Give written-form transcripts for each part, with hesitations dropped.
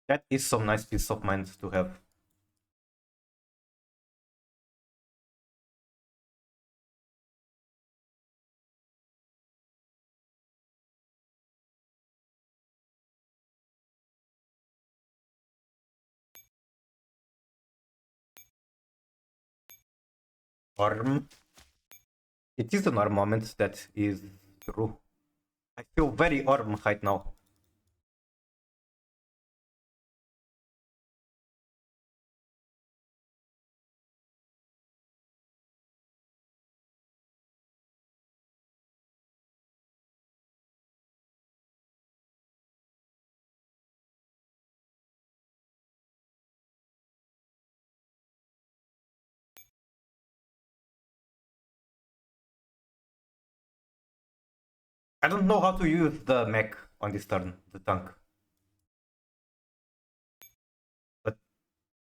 That is some nice peace of mind to have. Arm. It is an arm moment, that is true. I feel very arm right now. I don't know how to use the mech on this turn, the tank. But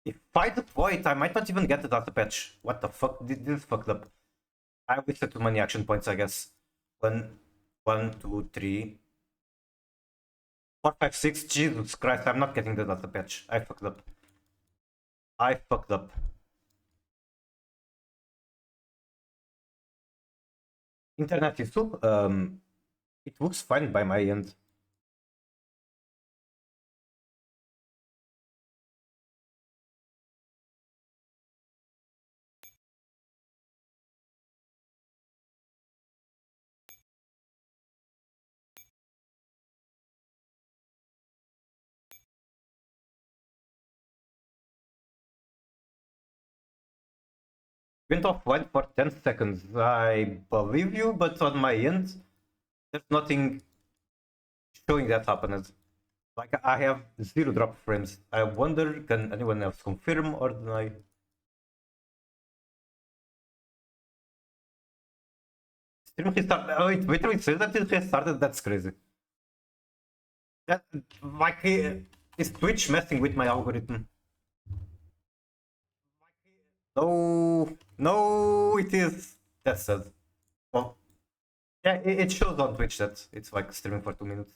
if I deploy it, I might not even get it as a patch. What the fuck? This is fucked up. I wasted too many action points, I guess. 1, 2, 3, 4, 5, 6. Jesus Christ, I'm not getting that as a patch. I fucked up. I fucked up. Internet issue? It looks fine by my end. Went offline for 10 seconds. I believe you, but on my end, there's nothing showing that happened. Like, I have 0 drop frames. I wonder, can anyone else confirm or deny? Stream restart. Oh, it says that it restarted. That's crazy. That, like, is Twitch messing with my algorithm? No, no, it is. That's sad. Well, yeah, it shows on Twitch that it's like streaming for 2 minutes.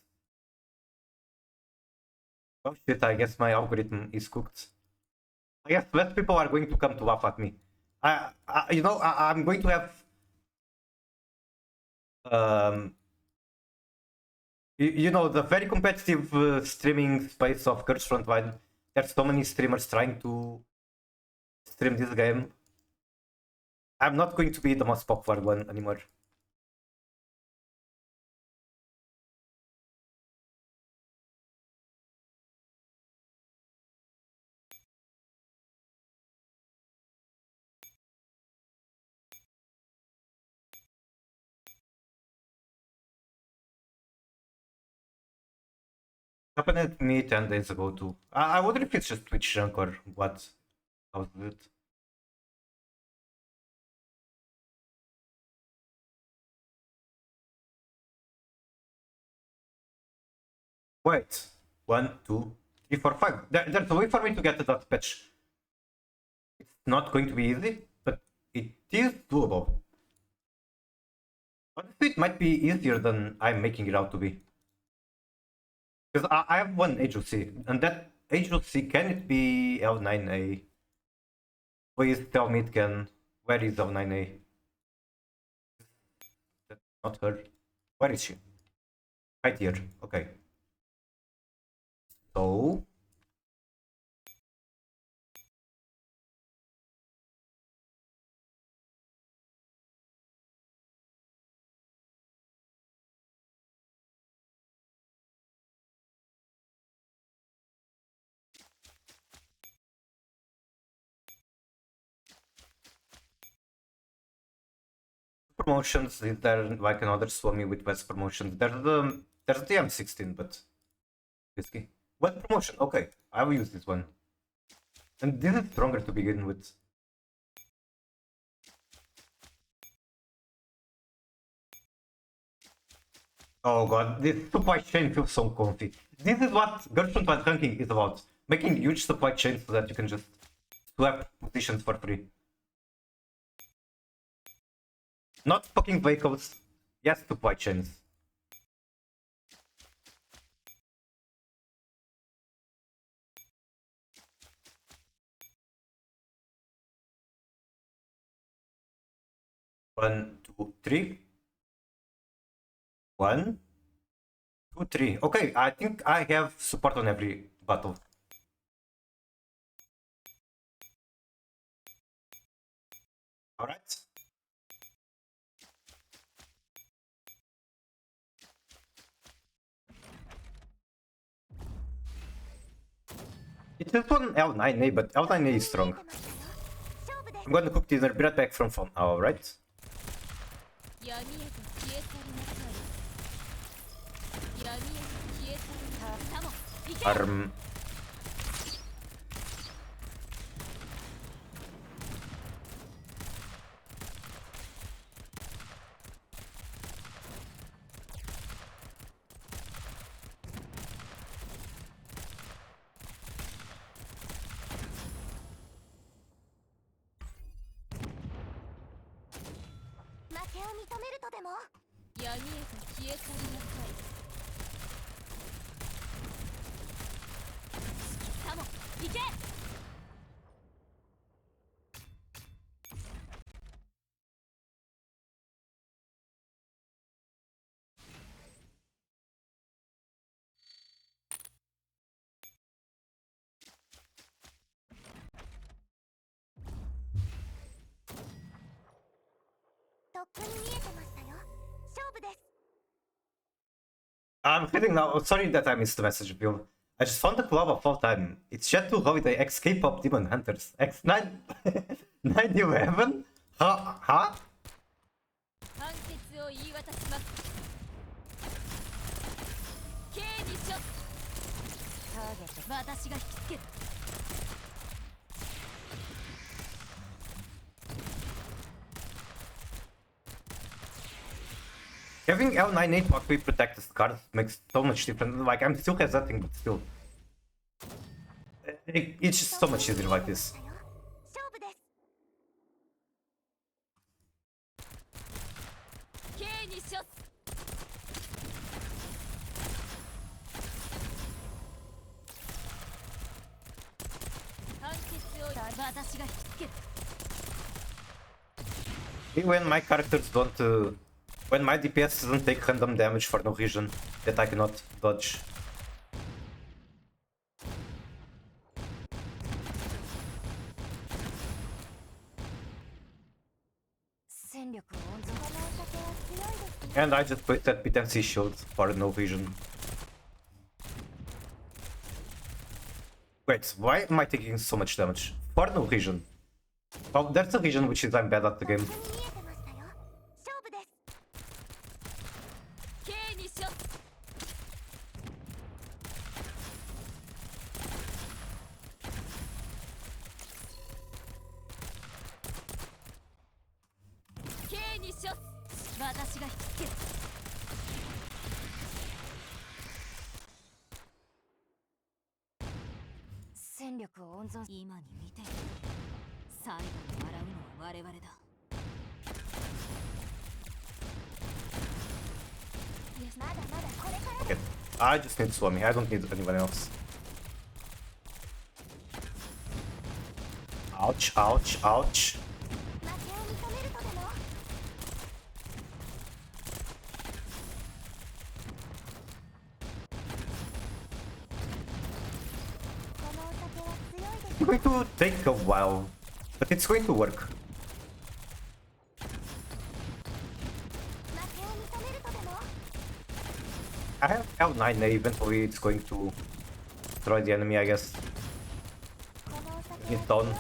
Oh shit, I guess my algorithm is cooked. I guess less people are going to come to laugh at me. I'm going to have um, the very competitive streaming space of Curse Frontline. There's so many streamers trying to stream this game. I'm not going to be the most popular one anymore. Happened to me 10 days ago too. I wonder if it's just Twitch junk or what. How's it? Wait. 1, 2, 3, 4, 5. There's a way for me to get to that patch. It's not going to be easy, but it is doable. Honestly, it might be easier than I'm making it out to be. Because I have one agency, and that agency, can it be L9A? Please tell me it can. Where is L9A? That's not her. Where is she? Right here. Okay. So promotions, is there like another Swami with best promotions? There's the M16, but risky. What promotion? Okay, I will use this one. And this is stronger to begin with. Oh god, this supply chain feels so comfy. This is what Gertrude Van ranking is about. Making huge supply chains so that you can just swap positions for free. Not fucking vehicles. Yes, supply chains. 1, 2, 3. 1, 2, 3. Okay, I think I have support on every battle. Alright. It's just one L9A, but L9A is strong. I'm gonna cook dinner, be right back from phone. Alright. Arm. I'm hitting now. Sorry that I missed the message, Bill. I just found the club of all time. It's Jet 2 Holiday X K-pop Demon Hunters. X9 911? Huh? Huh? Having L98 Walkway protect the cards makes so much difference. Like, I'm still hesitating, but still. It's just so much easier like this. When my characters don't... when my DPS doesn't take random damage for no reason that I cannot dodge. And I just put that P10C shield for no vision. Wait, why am I taking so much damage? For no vision. Well, that's a reason which is I'm bad at the game. Okay, I just need Swami, I don't need anyone else. Ouch, ouch, ouch. It's going to take a while, but it's going to work. I have L9, eventually it's going to destroy the enemy, I guess. It's done.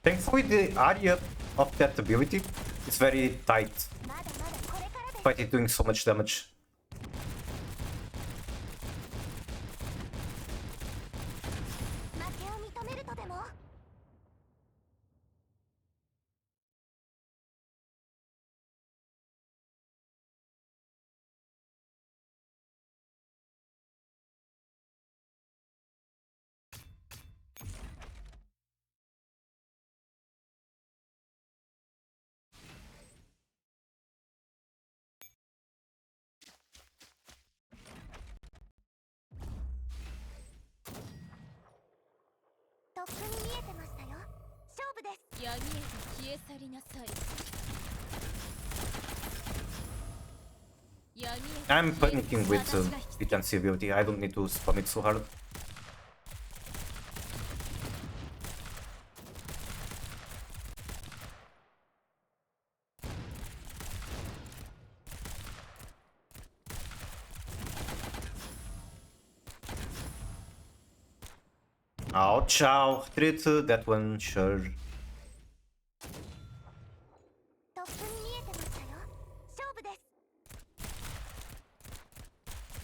Thankfully, the area of that ability is very tight, despite it doing so much damage. とっくに見えてましたよ。勝負です。闇へと消え去りなさい。闇へと I'm 消え panicking with 私が引き latency ability. I don't need to spam it so hard. Ouch, ow. Treat that one, sure. とっくに見えてましたよ。勝負です。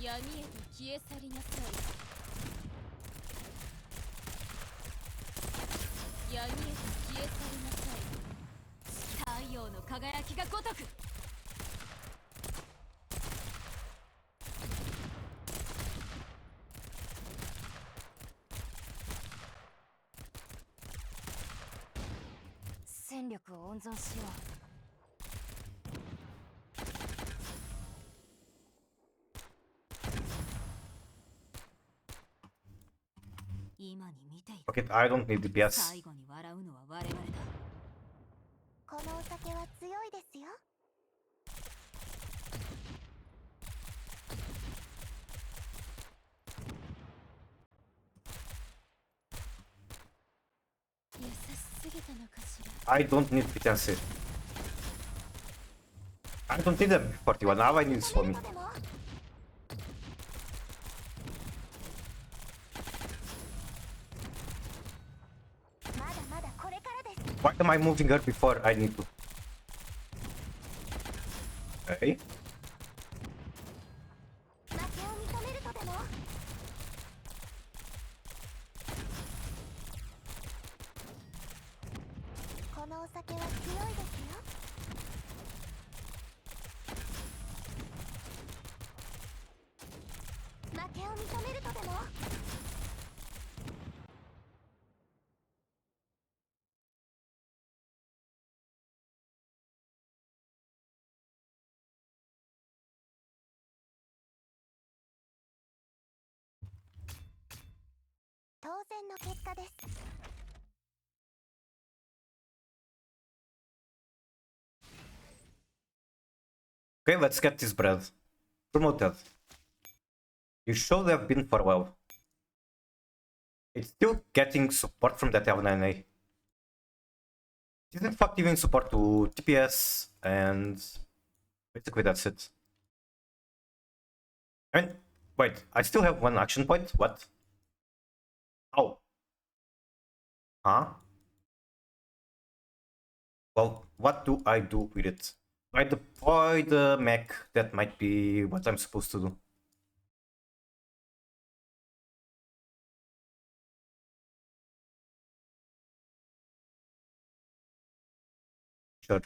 闇へと消え去りなさい。闇へと消え去りなさい。太陽の輝きが如く。戦力を温存しよう。今に見ている。 Okay, I don't need DPS. 最後に笑うのは我々だ。このお酒は強いですよ。優しすぎたのかしら。 I don't need latency. I don't need M41. Now I need 止 for め me. るとでも。まだまだこれからです。 Why am I moving her before I need to? Okay. 負けを認めるとでも。このお酒は強いですよ。負けを認めるとでも。当然の結果です。 Okay, let's get this bread. Promoted. You should have been for a while. It's still getting support from that L9A. It's in fact giving support to TPS and basically that's it. I mean, wait, I still have one action point? What? Oh. Huh? Well, what do I do with it? I deploy the mech, that might be what I'm supposed to do. Sure.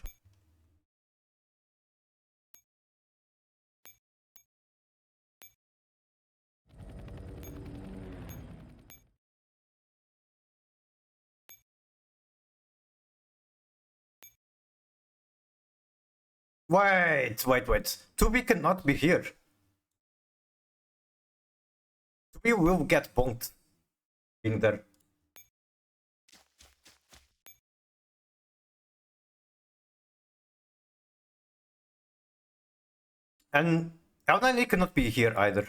Wait. 2B cannot be here. 2B will get bonked in there. And L9A cannot be here either.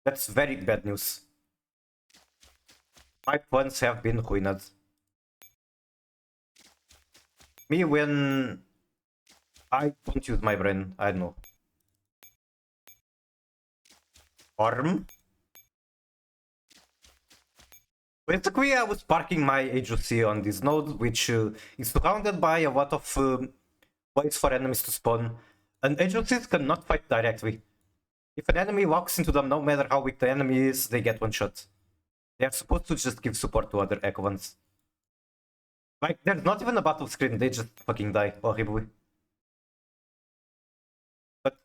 That's very bad news. My plans have been ruined. Me when I don't use my brain, I don't know. Arm? Basically, I was parking my agency on this node, which is surrounded by a lot of ways for enemies to spawn. And agencies cannot fight directly. If an enemy walks into them, no matter how weak the enemy is, they get one shot. They are supposed to just give support to other Echo ones. Like, there's not even a battle screen, they just fucking die horribly. But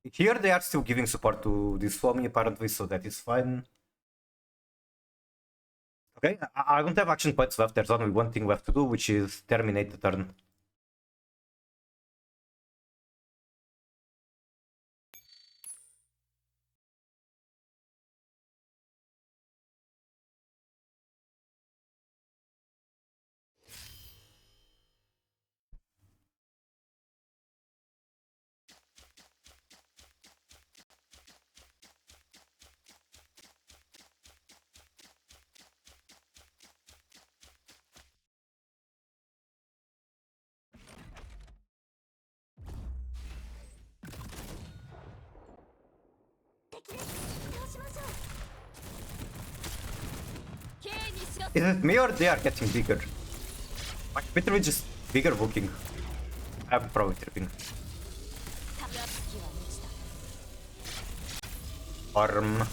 here they are still giving support to this Foamy apparently, so that is fine. Okay, I don't have action points left, there's only one thing left to do, which is terminate the turn. Is it me or they are getting bigger? Like literally just bigger booking. I'm probably tripping. Arm.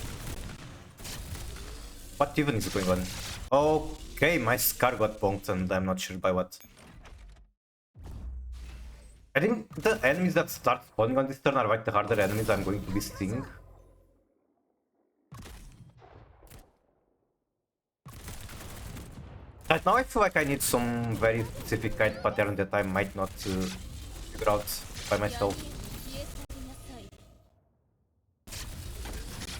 What even is going on? Okay, my Scar got bonked and I'm not sure by what. I think the enemies that start spawning on this turn are like the harder enemies I'm going to be seeing. Right now I feel like I need some very specific kind of pattern that I might not figure out by myself.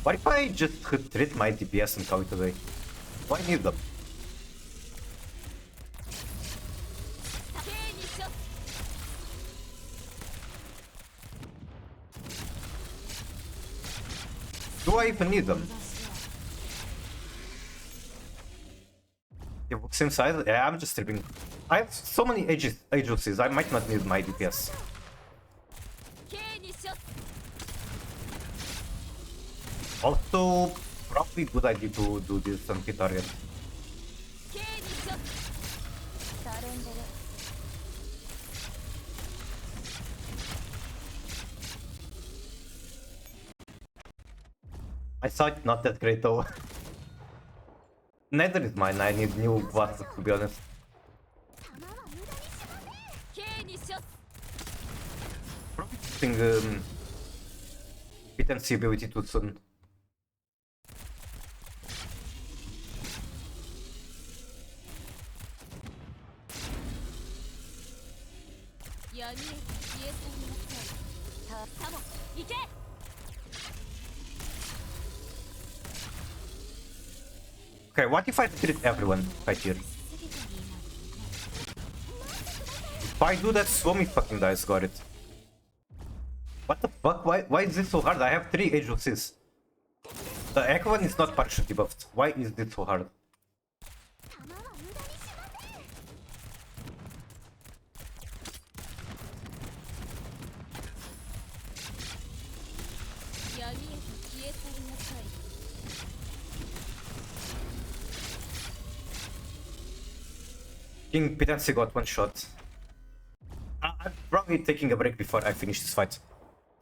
What if I just treat my DPS and call it a day? Why need them? Do I even need them? It looks inside. Yeah, I'm just tripping. I have so many agencies, I might not need my DPS. Also, probably good idea to do this on hit target. I saw it not that great though. Neither is mine, I need new glasses to be honest. Probably using hit and see ability too soon. Okay, what if I treat everyone right here? If I do that, Suomi fucking dies, got it. What the fuck? Why is this so hard? I have 3 agencies. The Echo one is not partially debuffed. Why is this so hard? King Pitancy got 1 shot. I'm probably taking a break before I finish this fight.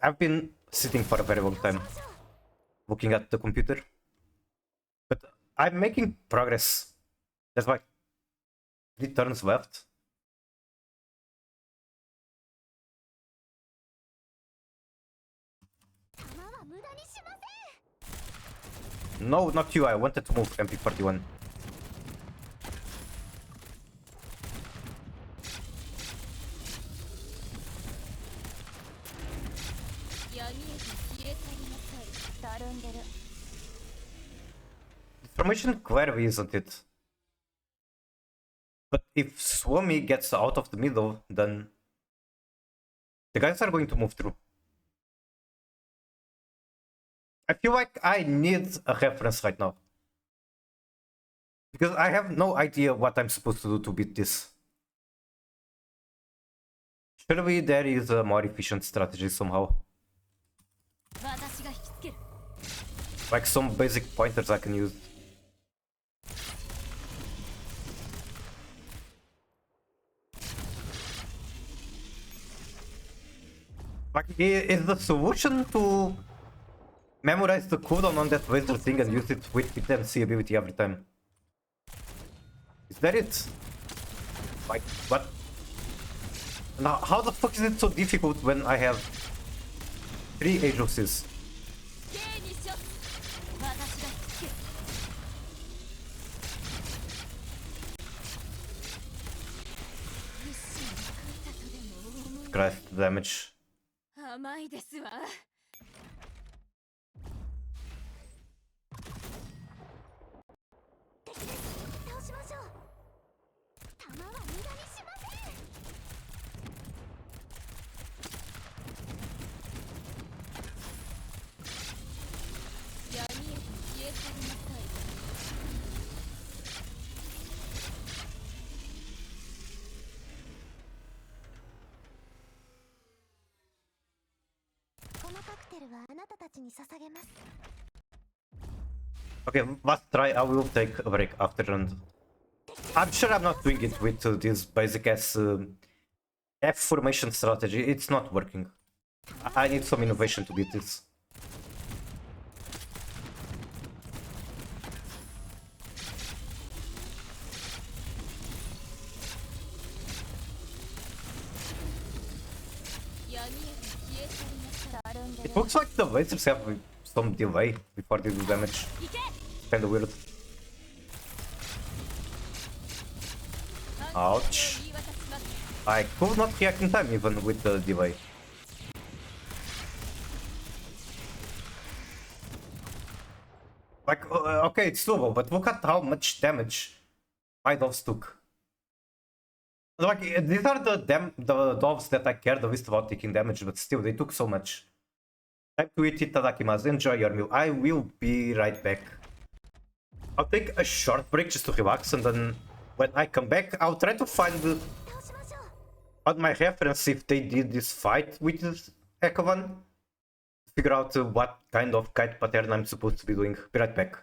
I've been sitting for a very long time, looking at the computer. But I'm making progress. There's like 3 turns left. No, not you. I wanted to move MP41. Formation clearly isn't it? But if Suomi gets out of the middle, then the guys are going to move through. I feel like I need a reference right now. Because I have no idea what I'm supposed to do to beat this. Surely there is a more efficient strategy somehow. Like some basic pointers I can use. Like, is the solution to memorize the cooldown on that laser thing and use it with potency ability every time? Is that it? Like, what? Now, how the fuck is it so difficult when I have 3 agencies? Christ, damage. 甘いですわ。倒しましょう。弾は無駄にしません。闇へと消え去りなさい。このカクテルはあなたたちに捧げます。 Okay, last try. I will take a break after round. I'm sure I'm not doing it with this basic ass F formation strategy. It's not working. I need some innovation to beat this. It looks like the lasers have some delay before they do damage. Kinda weird. Ouch. I could not react in time even with the delay. Like, okay, it's doable, but look at how much damage my doves took. Like, these are the doves that I care the least about taking damage, but still, they took so much. Time to eat itadakimasu. Enjoy your meal. I will be right back. I'll take a short break just to relax, and then when I come back, I'll try to find on my reference if they did this fight with this Ekavan. Figure out what kind of kite pattern I'm supposed to be doing. Be right back.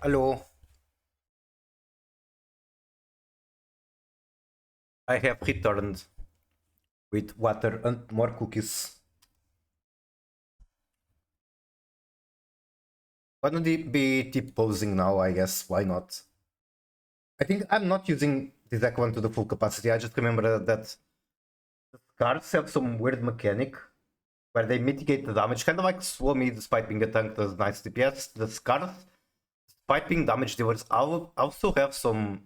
Hello. I have returned with water and more cookies. Gonna be deep posing now, I guess. Why not? I think I'm not using this deck one to the full capacity. I just remember that the cards have some weird mechanic where they mitigate the damage, kind of like Swami, despite being a tank, does nice DPS. The Scarf, despite being damage dealers, also have some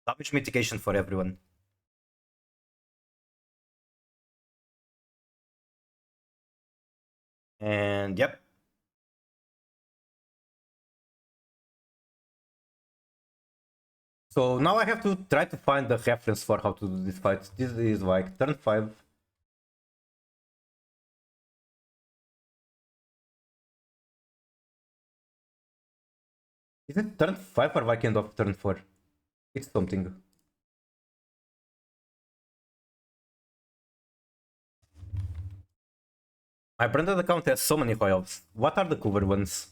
damage mitigation for everyone. And yep. So now I have to try to find the reference for how to do this fight. This is like turn 5. Is it turn 5 or like end of turn 4? It's something. My branded account has so many royals. What are the cooler ones?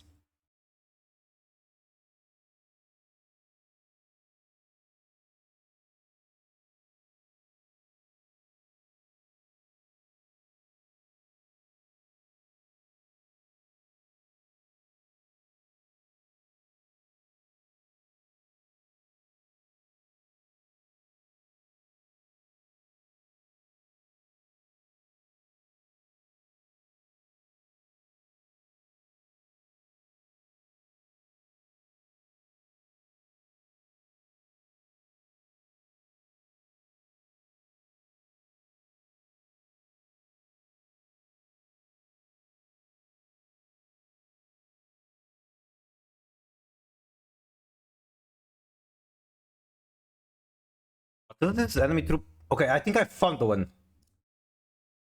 What is this enemy troop? Okay, I think I found the one.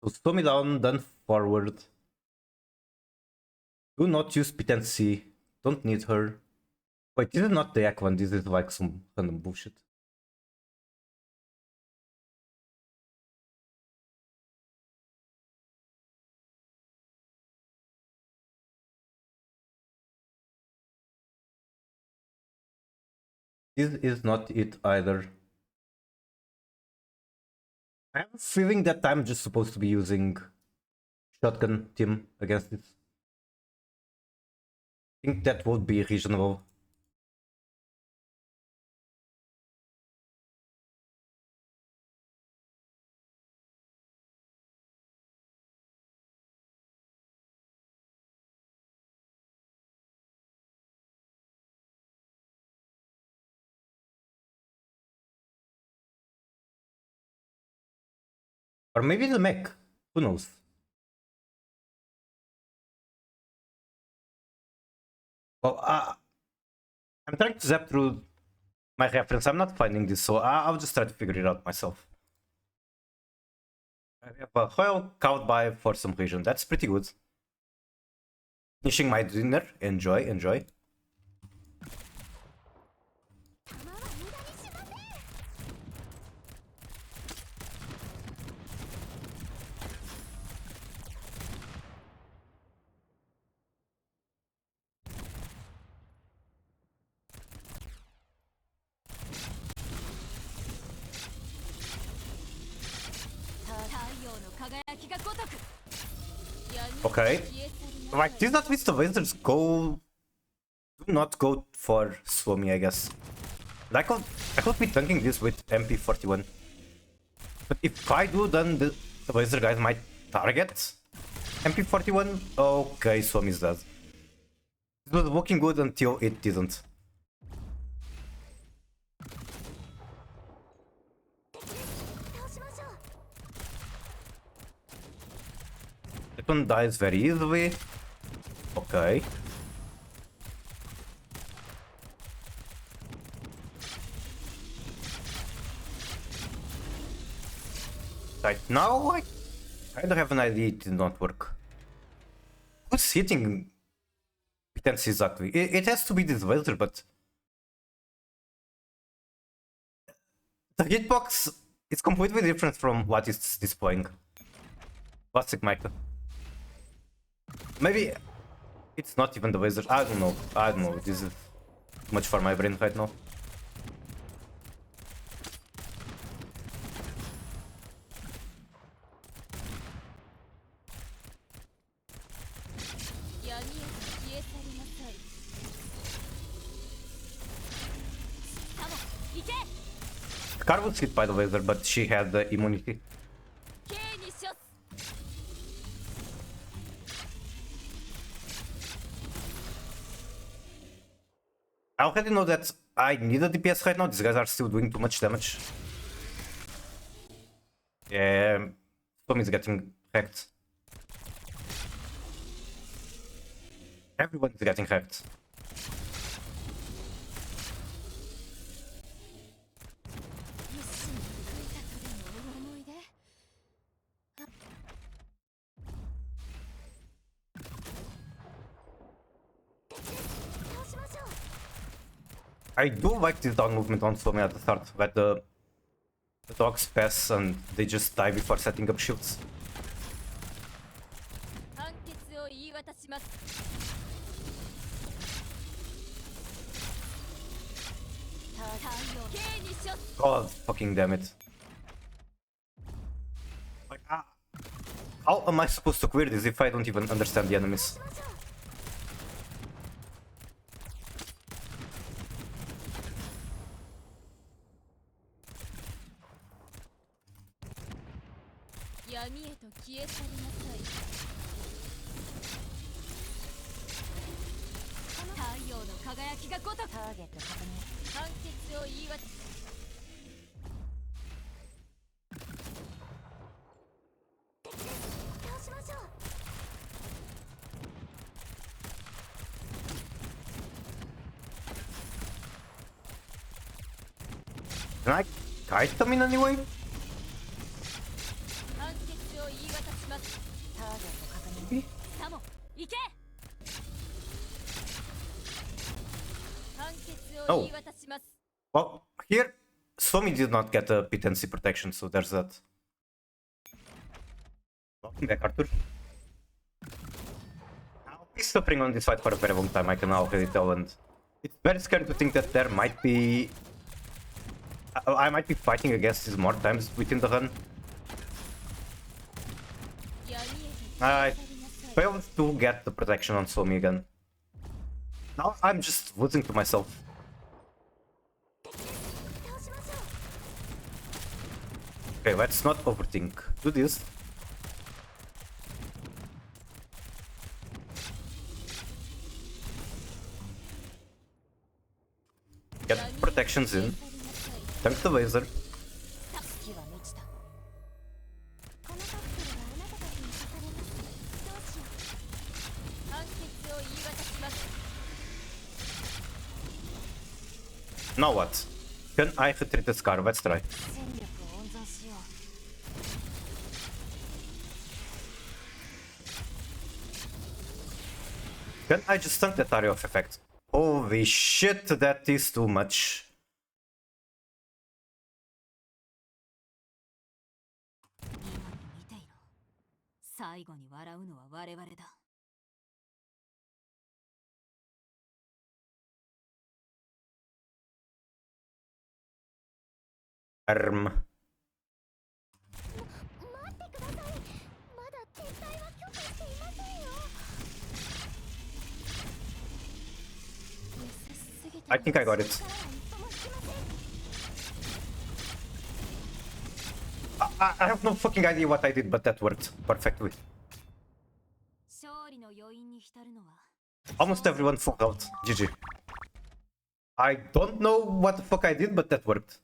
So slow me down, then forward. Do not use P10C. Don't need her. Wait, this is not the Yak one, this is like some random bullshit. This is not it either. I have a feeling that I'm just supposed to be using shotgun team against this. I think that would be reasonable. Or maybe the mech. Who knows? Well, I'm trying to zap through my reference. I'm not finding this, so I'll just try to figure it out myself. I have a Royal Cowboy for some reason. That's pretty good. Finishing my dinner. Enjoy, enjoy. 弾は無駄にしません。 Okay. Like, this not with the lasers go... Do not go for Swami, I guess. I could be tanking this with MP41. But if I do, then the laser guys might target MP41. Okay, Swami's dead. It was looking good until it didn't. That one dies very easily. Okay. Right now, I kind of have an idea it did not work. Who's hitting P10C exactly? It has to be this laser, but the hitbox is completely different from what it's displaying. Classic Micah. Maybe it's not even the laser. I don't know. This is too much for my brain right now. Scar was hit by the laser, but she had the immunity. I already know that I need a DPS right now. These guys are still doing too much damage. Yeah, Tommy's getting hacked. Everyone's getting hacked. I do like this dog movement on Somi at the start, like the dogs pass and they just die before setting up shields. God fucking damn it. Like, how am I supposed to clear this if I don't even understand the enemies? Can I guide them in any way? Oh. Well, here, Somi did not get a P10C protection, so there's that. Welcome back, Arthur. I'll be suffering on this fight for a very long time, I can already tell, and it's very scary to think that there might be... I might be fighting against this more times within the run. I failed to get the protection on Somi again. Now I'm just losing to myself. Okay, let's not overthink. Do this. Get protections in. Tank the laser. Now what? Can I retreat the Scar? Let's try. Can I just tank that area of effect? Holy shit, that is too much. Arm. I think I got it. I have no fucking idea what I did, but that worked perfectly. Almost everyone full out. GG. I don't know what the fuck I did, but that worked.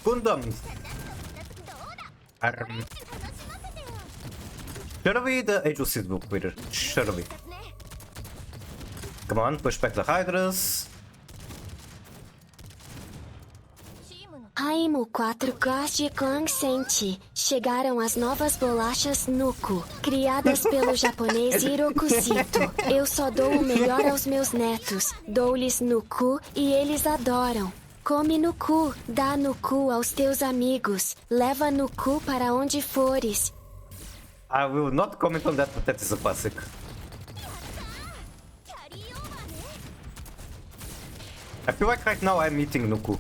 Gundam! Surely the Age of Seed will clear. Surely. Come on, push back the Hydras. Raimo 4 de Clan Sente. Chegaram as novas bolachas Nuku, criadas pelo japonês Hirokushito. Eu só dou o melhor aos meus netos. Dou-lhes Nuku e eles adoram. Come Nuku, dá Nuku aos teus amigos. Leva Nuku para onde fores. I will not comment on that, but that is a classic. キャリーオーバーね。 I feel like right now I'm eating Nuku.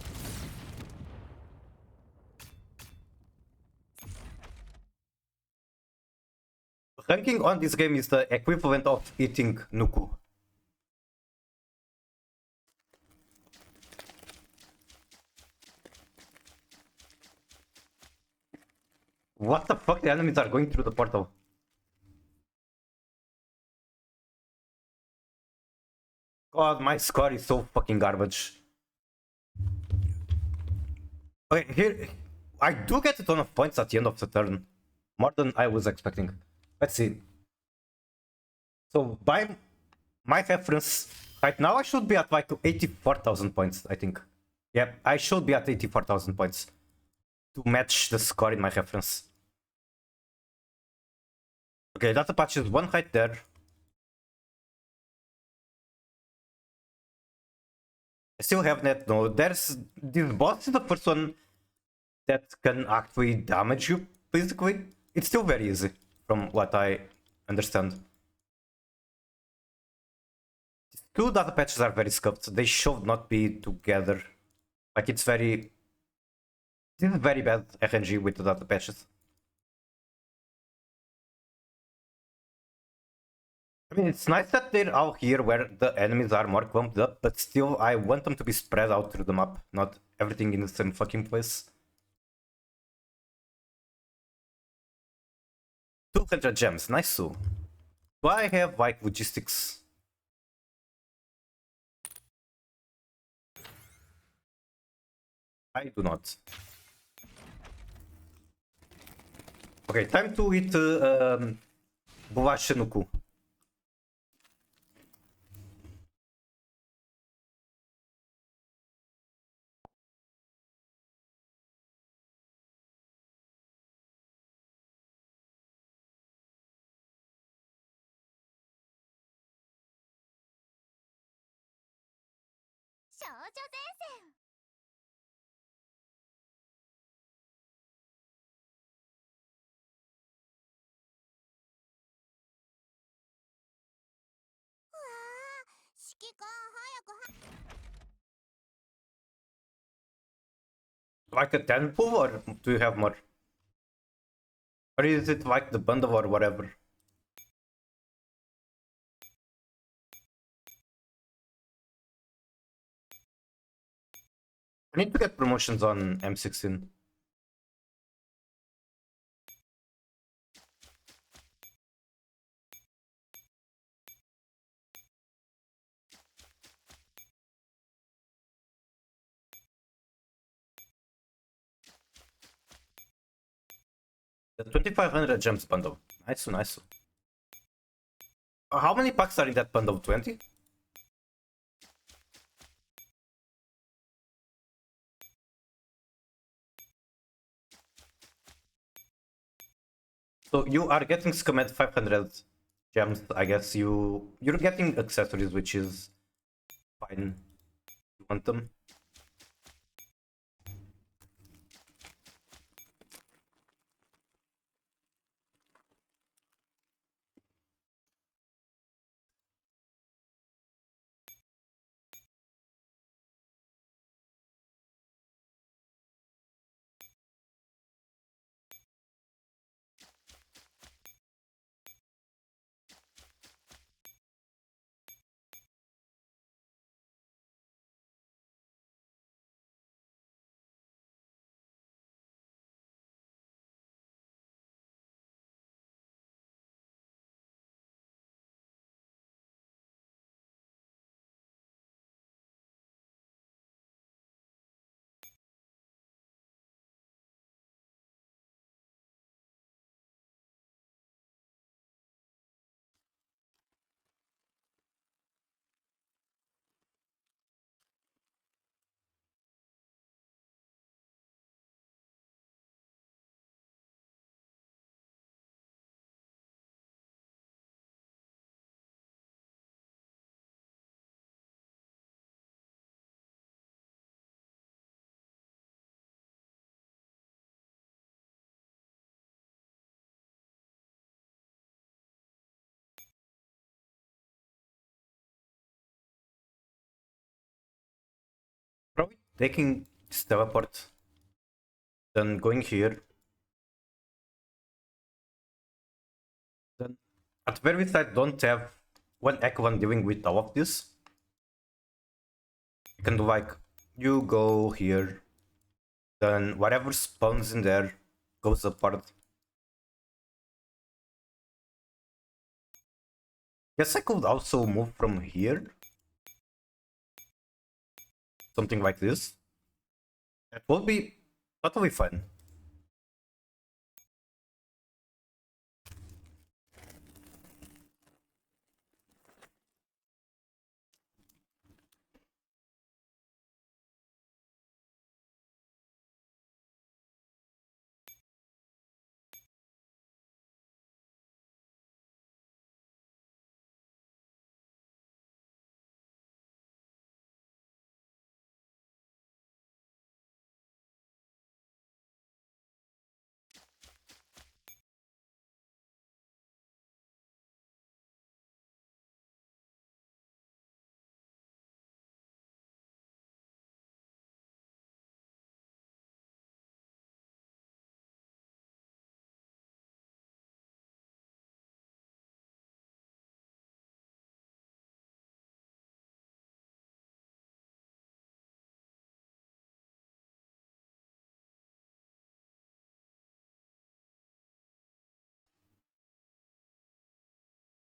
Ranking on this game is the equivalent of eating Nuku. What the fuck? The enemies are going through the portal. God, my score is so fucking garbage. Okay, here I do get a ton of points at the end of the turn. More than I was expecting. Let's see. So by my reference, right now I should be at like 84,000 points, I think. Yeah, I should be at 84,000 points to match the score in my reference. Okay, data patch is one right there. I still have net. No, there's this boss is the first one that can actually damage you, basically. It's still very easy, from what I understand. These two data patches are very scuffed. They should not be together. Like, it's very... This is very bad RNG with the data patches. I mean, it's nice that they're all here where the enemies are more clumped up, but still, I want them to be spread out through the map, not everything in the same fucking place. 200 gems, nice. So, do I have like logistics? I do not. Okay, time to eat bolacha Nuku. Like a 10 pool, or do you have more? Or is it like the bundle or whatever? I need to get promotions on M16. The 2500 gems bundle. Nice, nice. How many packs are in that bundle? 20? So you are getting scum at 500 gems, I guess. You're getting accessories, which is fine. You want them? taking this teleport, then going here. Then at the very least I don't have one Echo One dealing with all of this. You can do like, you go here, then whatever spawns in there goes apart. Guess I could also move from here. Something like this. That will be totally fun.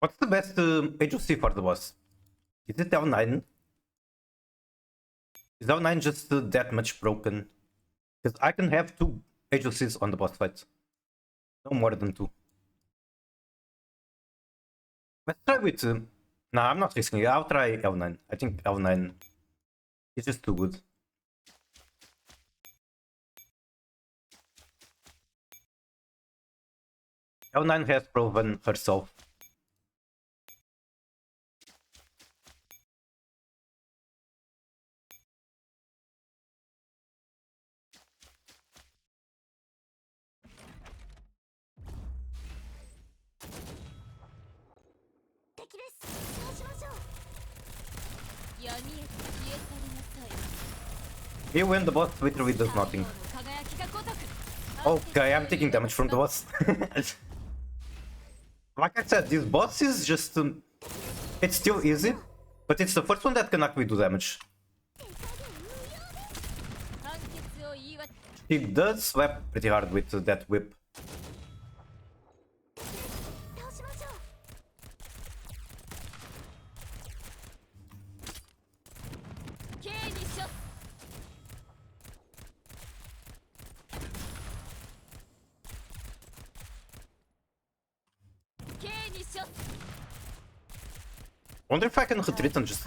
What's the best agency for the boss? Is it L9? Is L9 just that much broken? Because I can have 2 agencies on the boss fight. No more than 2. Let's try with... nah, I'm not risking it. I'll try L9. I think L9 is just too good. L9 has proven herself. Here when the boss literally does nothing. Okay, I'm taking damage from the boss. Like I said, this boss is just... it's still easy, but it's the first one that can actually do damage. He does slap pretty hard with that whip. Wonder if I can retreat and just...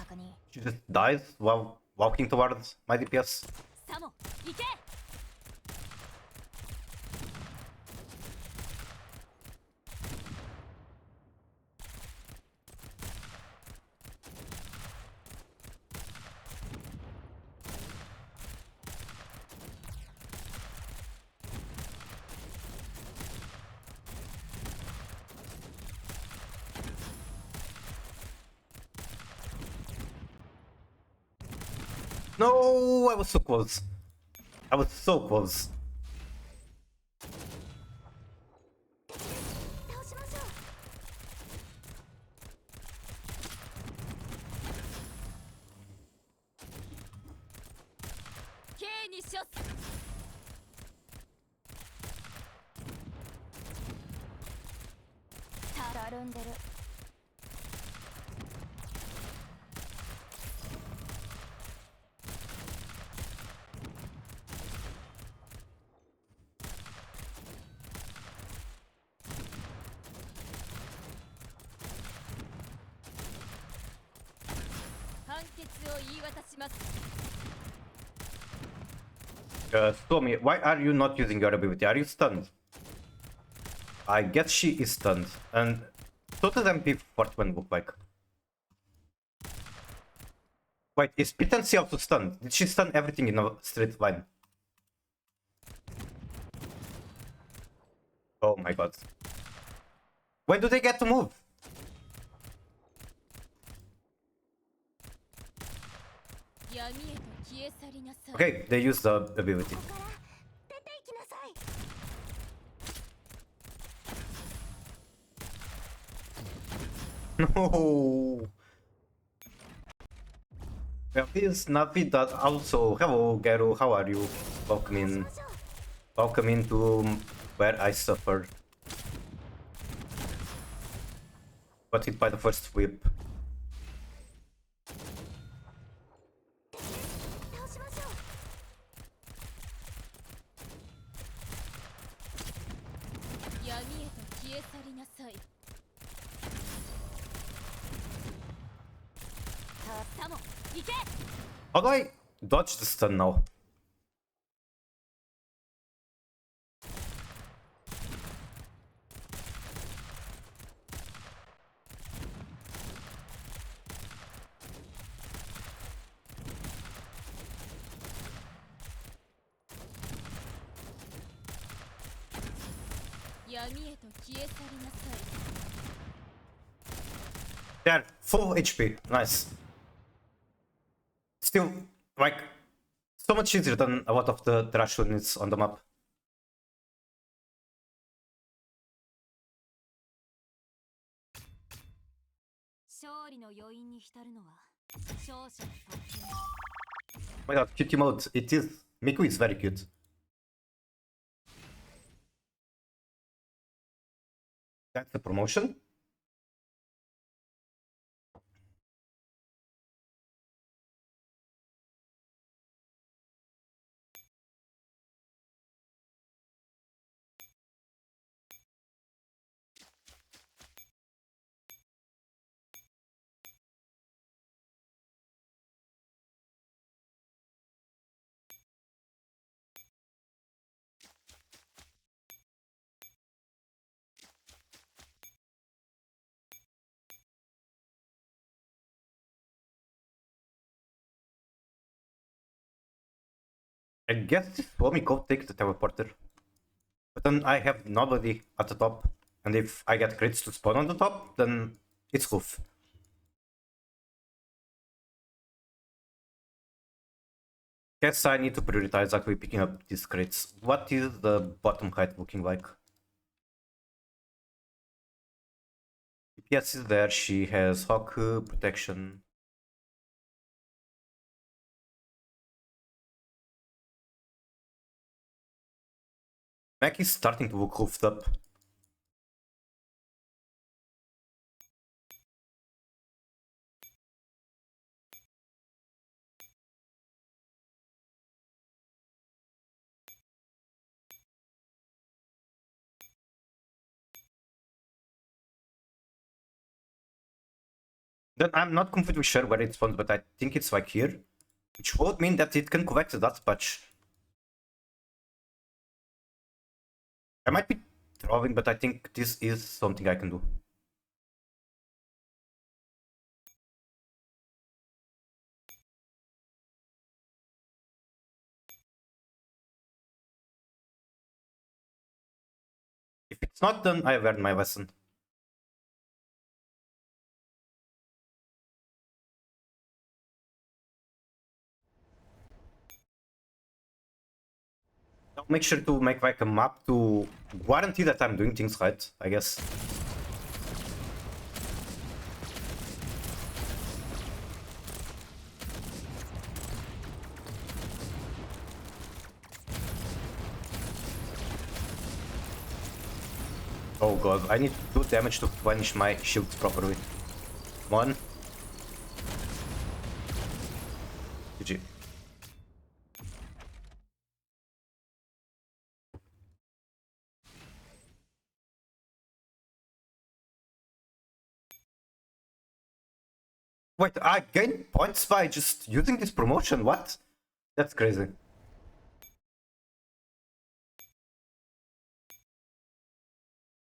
she just dies while walking towards my DPS. No, I was so close. I was so close. Stormy, why are you not using your ability? Are you stunned? I guess she is stunned. And so does MP41 look like. Wait, is Potency also stunned? Did she stun everything in a straight line? Oh my god. When do they get to move? え去りなさい。 Okay, they use the ability. 出て行きなさい。 No. Well, here's Navi that also. Hello, Gero. How are you? Welcome in. Welcome into where I suffered. Got hit by the first whip. 倒しましょう。 闇へと消え去りなさい。サモン行け。 How do I dodge the stun now? There, full HP. Nice. Still, like, so much easier than a lot of the trash units on the map. 勝利の余韻に浸るのは勝者の特権。 Oh my god, cutie mode. It is. Miku is very cute. That's the promotion. I guess this Womiko takes the teleporter. But then I have nobody at the top. And if I get crits to spawn on the top, then it's hoof. Guess I need to prioritize actually picking up these crits. What is the bottom height looking like? DPS is there, she has Hawk protection. Mac is starting to look hoofed up. Then I'm not completely sure where it spawns, but I think it's like here. Which would mean that it can collect that patch. I might be trolling, but I think this is something I can do. If it's not done, I learned my lesson. I'll make sure to make like a map to guarantee that I'm doing things right, I guess. Oh god, I need to do damage to punish my shields properly. Come on. GG. Wait, I gained points by just using this promotion? What? That's crazy.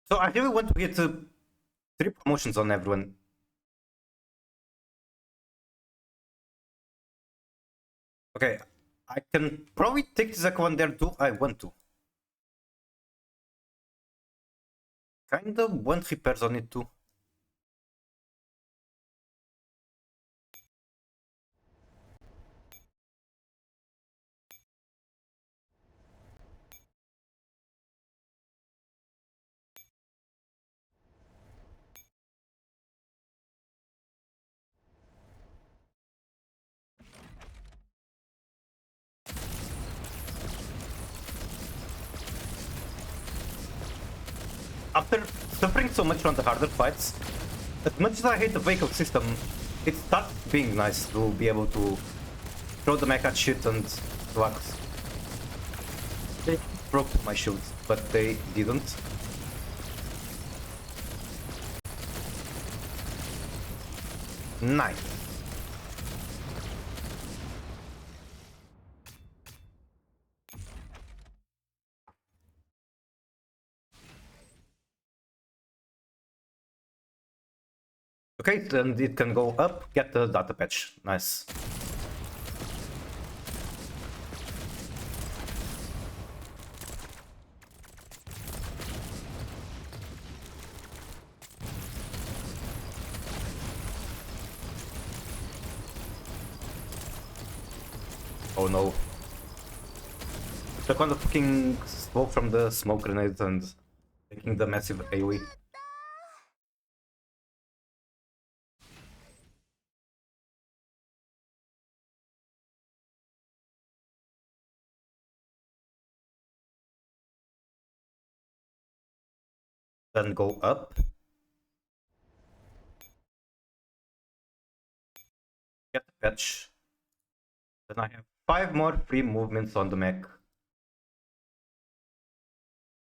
So I really want to get 3 promotions on everyone. Okay, I can probably take Zaka one there too. I want to. Kinda want repairs on it too. after suffering so much on the harder fights, as much as I hate the vehicle system, it starts being nice to be able to throw the mech at shit and wax. They broke my shields, but they didn't. Nice. Okay, then it can go up, get the data patch. Nice. Oh no. Took on the fucking smoke from the smoke grenades and taking the massive AoE. Then go up. Get the patch. Then I have 5 more free movements on the mech,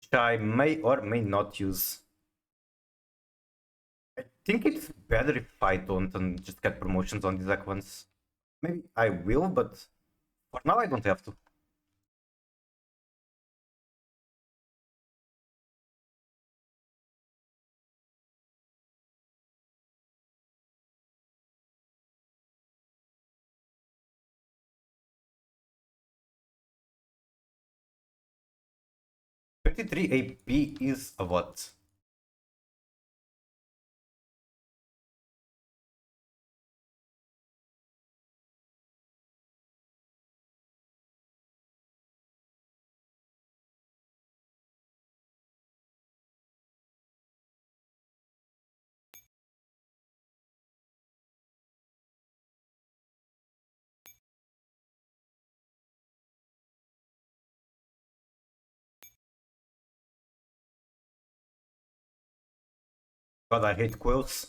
which I may or may not use. I think it's better if I don't and just get promotions on these ones. Maybe I will, but for now I don't have to. $23 AP is a what? God, I hate quills.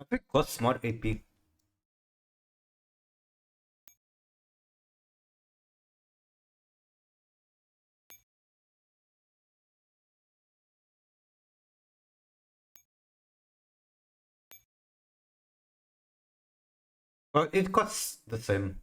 That costs more AP. Well, it costs the same.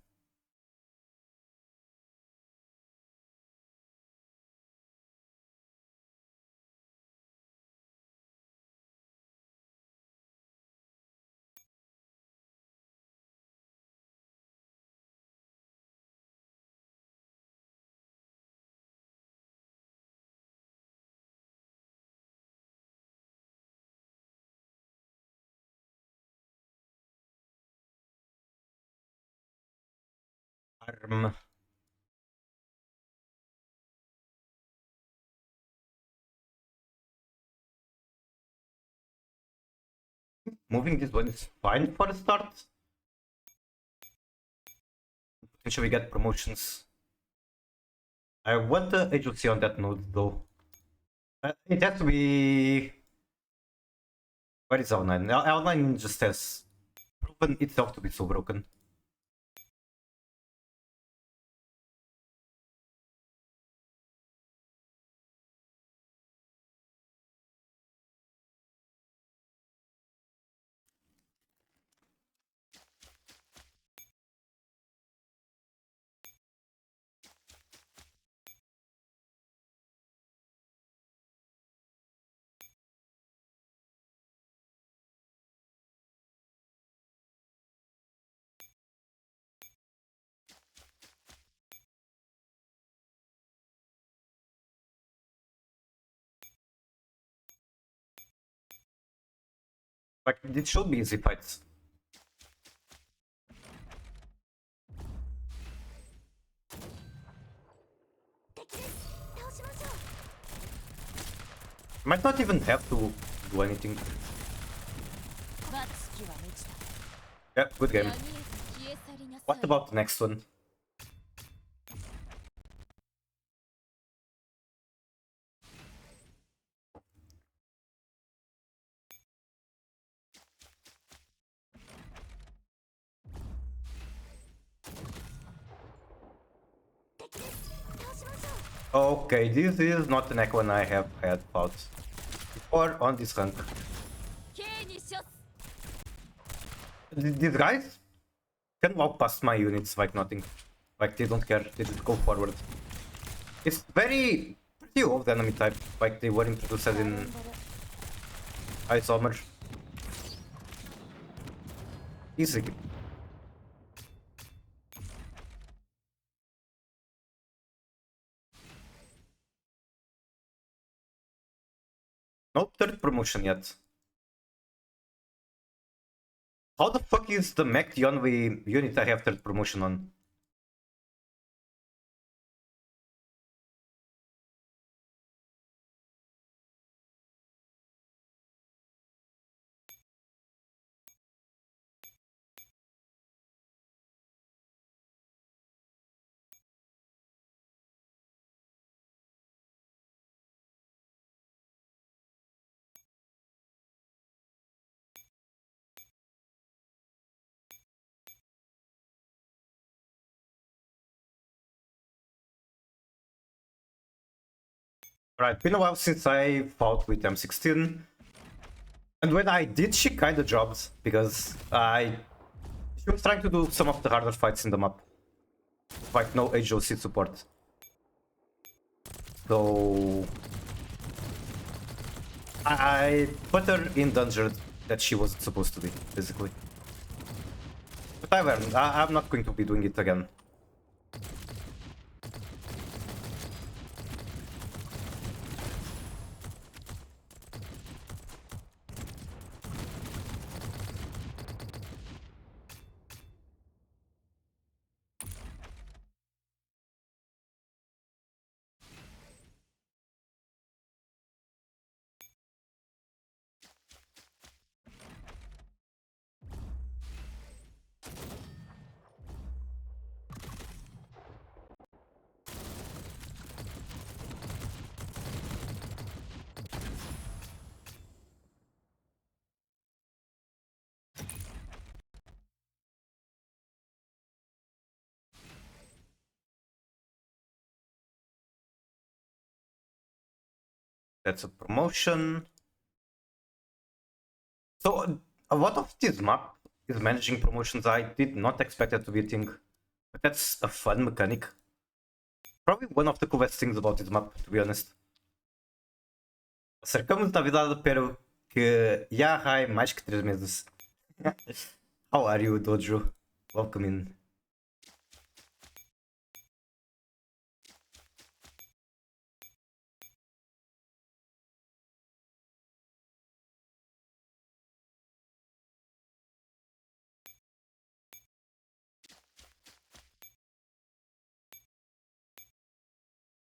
Arm. Moving this one is fine for a start. Potentially get promotions. I want the agency on that node though. It has to be. Where is L9? L9 just has proven itself to be so broken. Like, it should be easy fights. Might not even have to do anything. 待つ気は満ちた。 Yeah, good game. 闇へと消え去りなさい。 What about the next one? Okay, this is not the next one I have had fought before on this rank. 刑に処す。 These guys can walk past my units like nothing. Like they don't care, they just go forward. It's very pretty old enemy type, like they were introduced as in Ice Armor. Easy. No third promotion yet. How the fuck is the mech the only unit I have third promotion on? Right, been a while since I fought with M16. And when I did, she kinda dropped because she was trying to do some of the harder fights in the map. Like no HOC support. So I put her in danger that she wasn't supposed to be, basically. But I learned. I'm not going to be doing it again. That's a promotion. So a lot of this map is managing promotions. I did not expect that to be a thing. But that's a fun mechanic. Probably one of the coolest things about this map, to be honest. Cercamos da vida pero que já há mais que 3 meses. How are you, Dojo? Welcome in.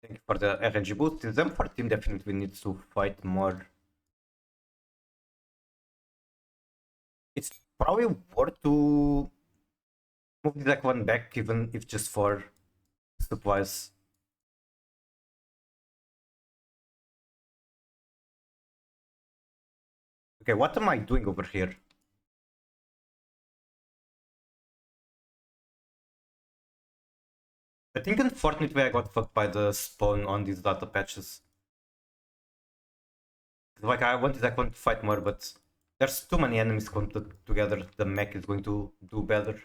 Thank you for the RNG boost. This M14 definitely needs to fight more. It's probably worth to move the deck one back, even if just for supplies. Okay, what am I doing over here? I think unfortunately I got fucked by the spawn on these data patches. Like I wanted that one to fight more, but there's too many enemies together. The mech is going to do better.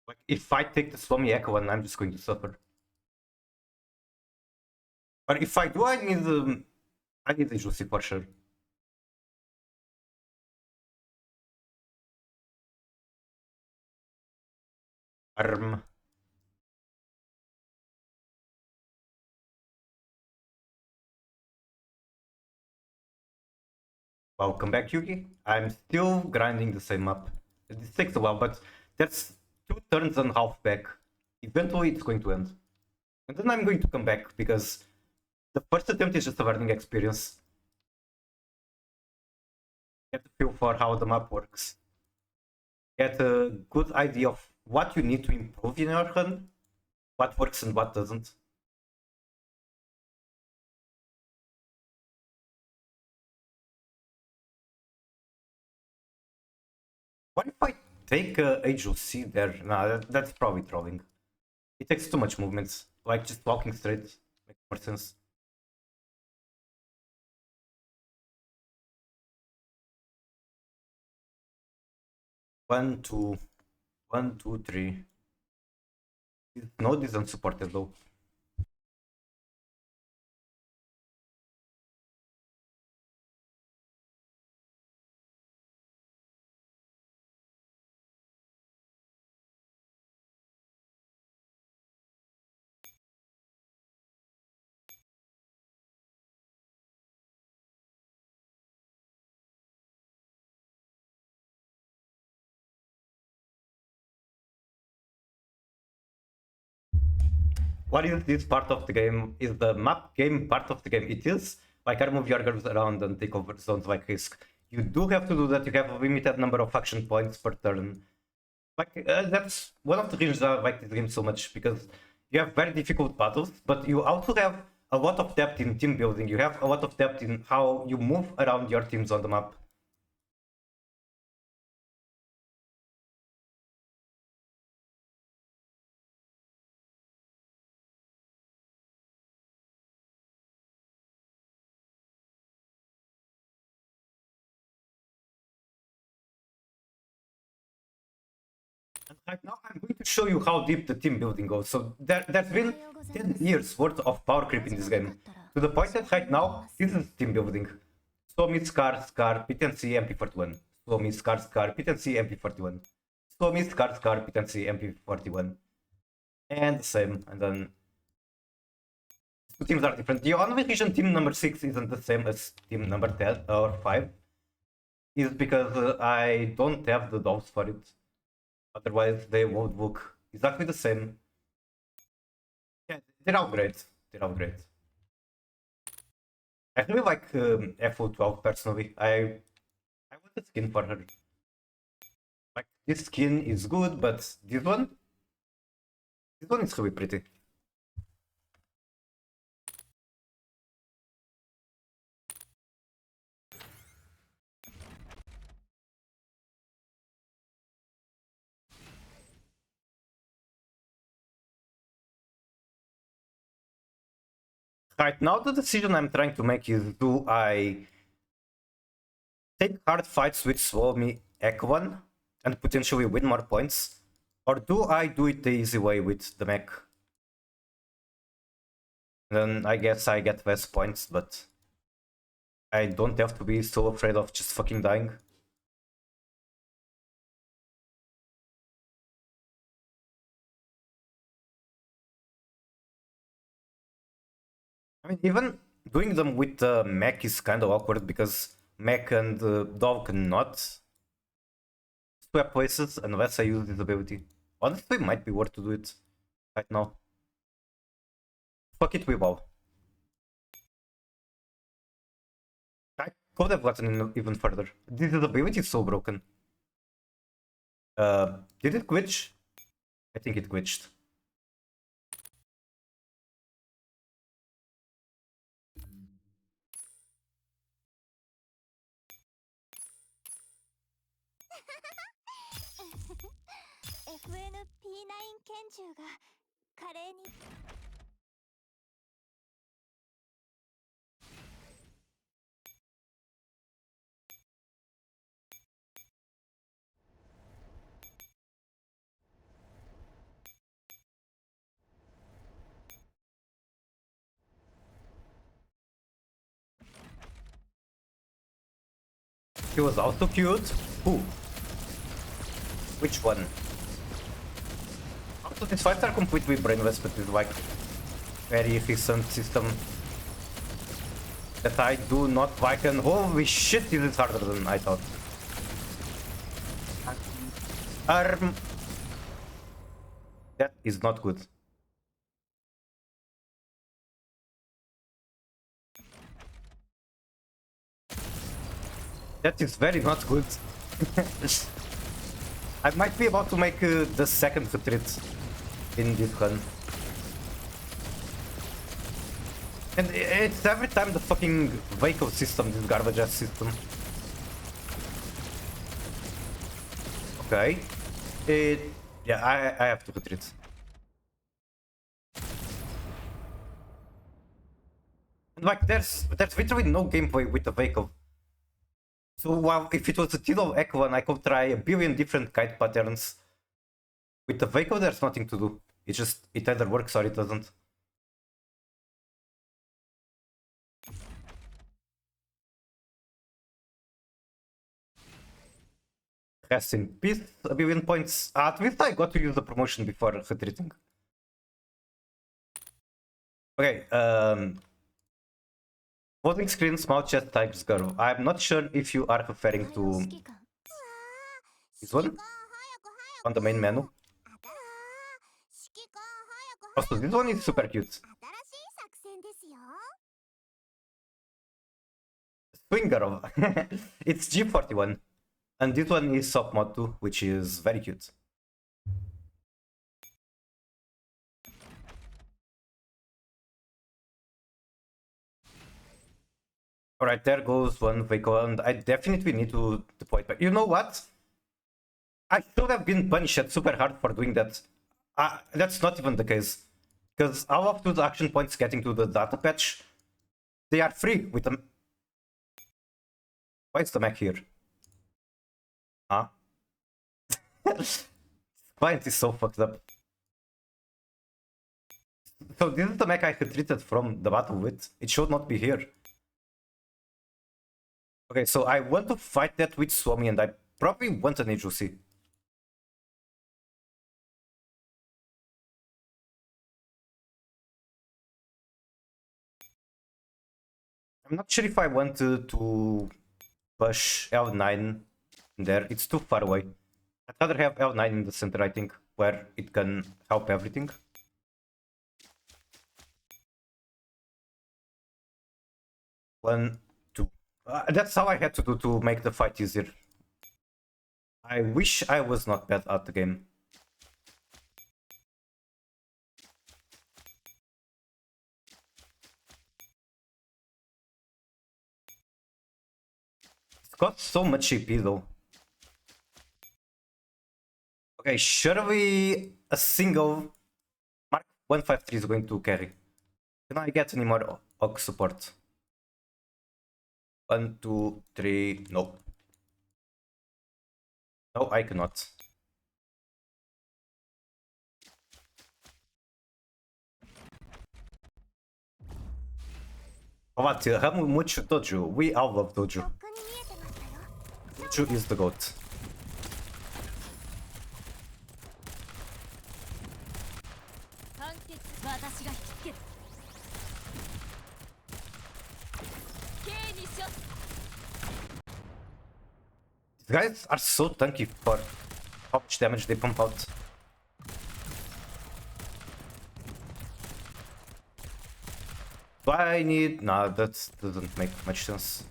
Like if I take the Swami Echo one, I'm just going to suffer. But if I do, I need the Juicy for sure. Arm. Welcome back, Yugi. I'm still grinding the same map. This takes a while, but that's 2.5 turns back. Eventually it's going to end. And then I'm going to come back because the first attempt is just a learning experience. Get a feel for how the map works. Get a good idea of what you need to improve in your run, what works and what doesn't. What if I take HOC there? Nah, that's probably trolling. It takes too much movement. Like just walking straight makes more sense. One, two, 1, 2, 3. No, this isn't supported though. What is this part of the game? Is the map game part of the game? It is. Like I remove your girls around and take over zones like Risk. You do have to do that. You have a limited number of action points per turn. Like that's one of the reasons I like this game so much, because you have very difficult battles, but you also have a lot of depth in team building. You have a lot of depth in how you move around your teams on the map. And right now I'm going to show you how deep the team building goes. So there's been 10 years worth of power creep in this game. To the point that right now, this is team building. Suomi, Scar, P10C, MP41. Suomi, Scar, P10C, MP41. Suomi, Scar, P10C, MP41. And the same. And then two teams are different. The only reason team number 6 isn't the same as team number 10 or 5 is because I don't have the dolls for it. Otherwise, they would look exactly the same. Yeah, they're all great. They're all great. I really like FO12 personally. I want the skin for her. Like this skin is good, but this one is really pretty. Right now, the decision I'm trying to make is, do I take hard fights with Suomi Ek1 and potentially win more points? Or do I do it the easy way with the mech? Then I guess I get less points, but I don't have to be so afraid of just fucking dying. I mean, even doing them with the mech is kind of awkward because mech and dog cannot swap places unless I use this ability. Honestly, it might be worth to do it right now. Fuck it, we bow. I could have gotten even further. This ability is so broken. Did it glitch? I think it glitched. FNP9 拳銃が華麗に He was also cute. Who? Which one? Also, these fights are completely brainless, but it's like very efficient system. that I do not like, and holy shit, this is harder than I thought. That is not good. That is very not good. I might be about to make the second retreat in this run. And it's every time the fucking vehicle system, this garbage ass system. Okay. Yeah, I have to retreat. And like there's literally no gameplay with the vehicle. So while if it was a Tilo Echo and I could try a billion different kite patterns, with the vehicle there's nothing to do. It either works or it doesn't. Rest in peace, a billion points. At least I got to use the promotion before retreating. Okay, loading screen, small chest, Tiger's Girl. I'm not sure if you are referring to this one on the main menu. Also, this one is super cute. Swing Girl. It's G41. And this one is soft mod too, which is very cute. Alright, there goes one vehicle, and I definitely need to deploy it back. You know what? I should have been punished super hard for doing that. That's not even the case. Because all of those action points getting to the data patch, they are free with them. Why is the mech here? Huh? This client is so fucked up. So this is the mech I retreated from the battle with. It should not be here. Okay, so I want to fight that with Swami, and I probably want an agency. I'm not sure if I want to push L9 there. It's too far away. I'd rather have L9 in the center, I think, where it can help everything. One, two. That's how I had to do to make the fight easier. I wish I was not bad at the game. It's got so much AP though. Okay, surely a single Mark 153 is going to carry. Can I get any more Ox support? 1, 2, 3, no. No, I cannot. What? Amo muito Dojo. We all love Dojo. Dojo is the goat. These guys are so tanky for how much damage they pump out. Do I need... Nah, that doesn't make much sense.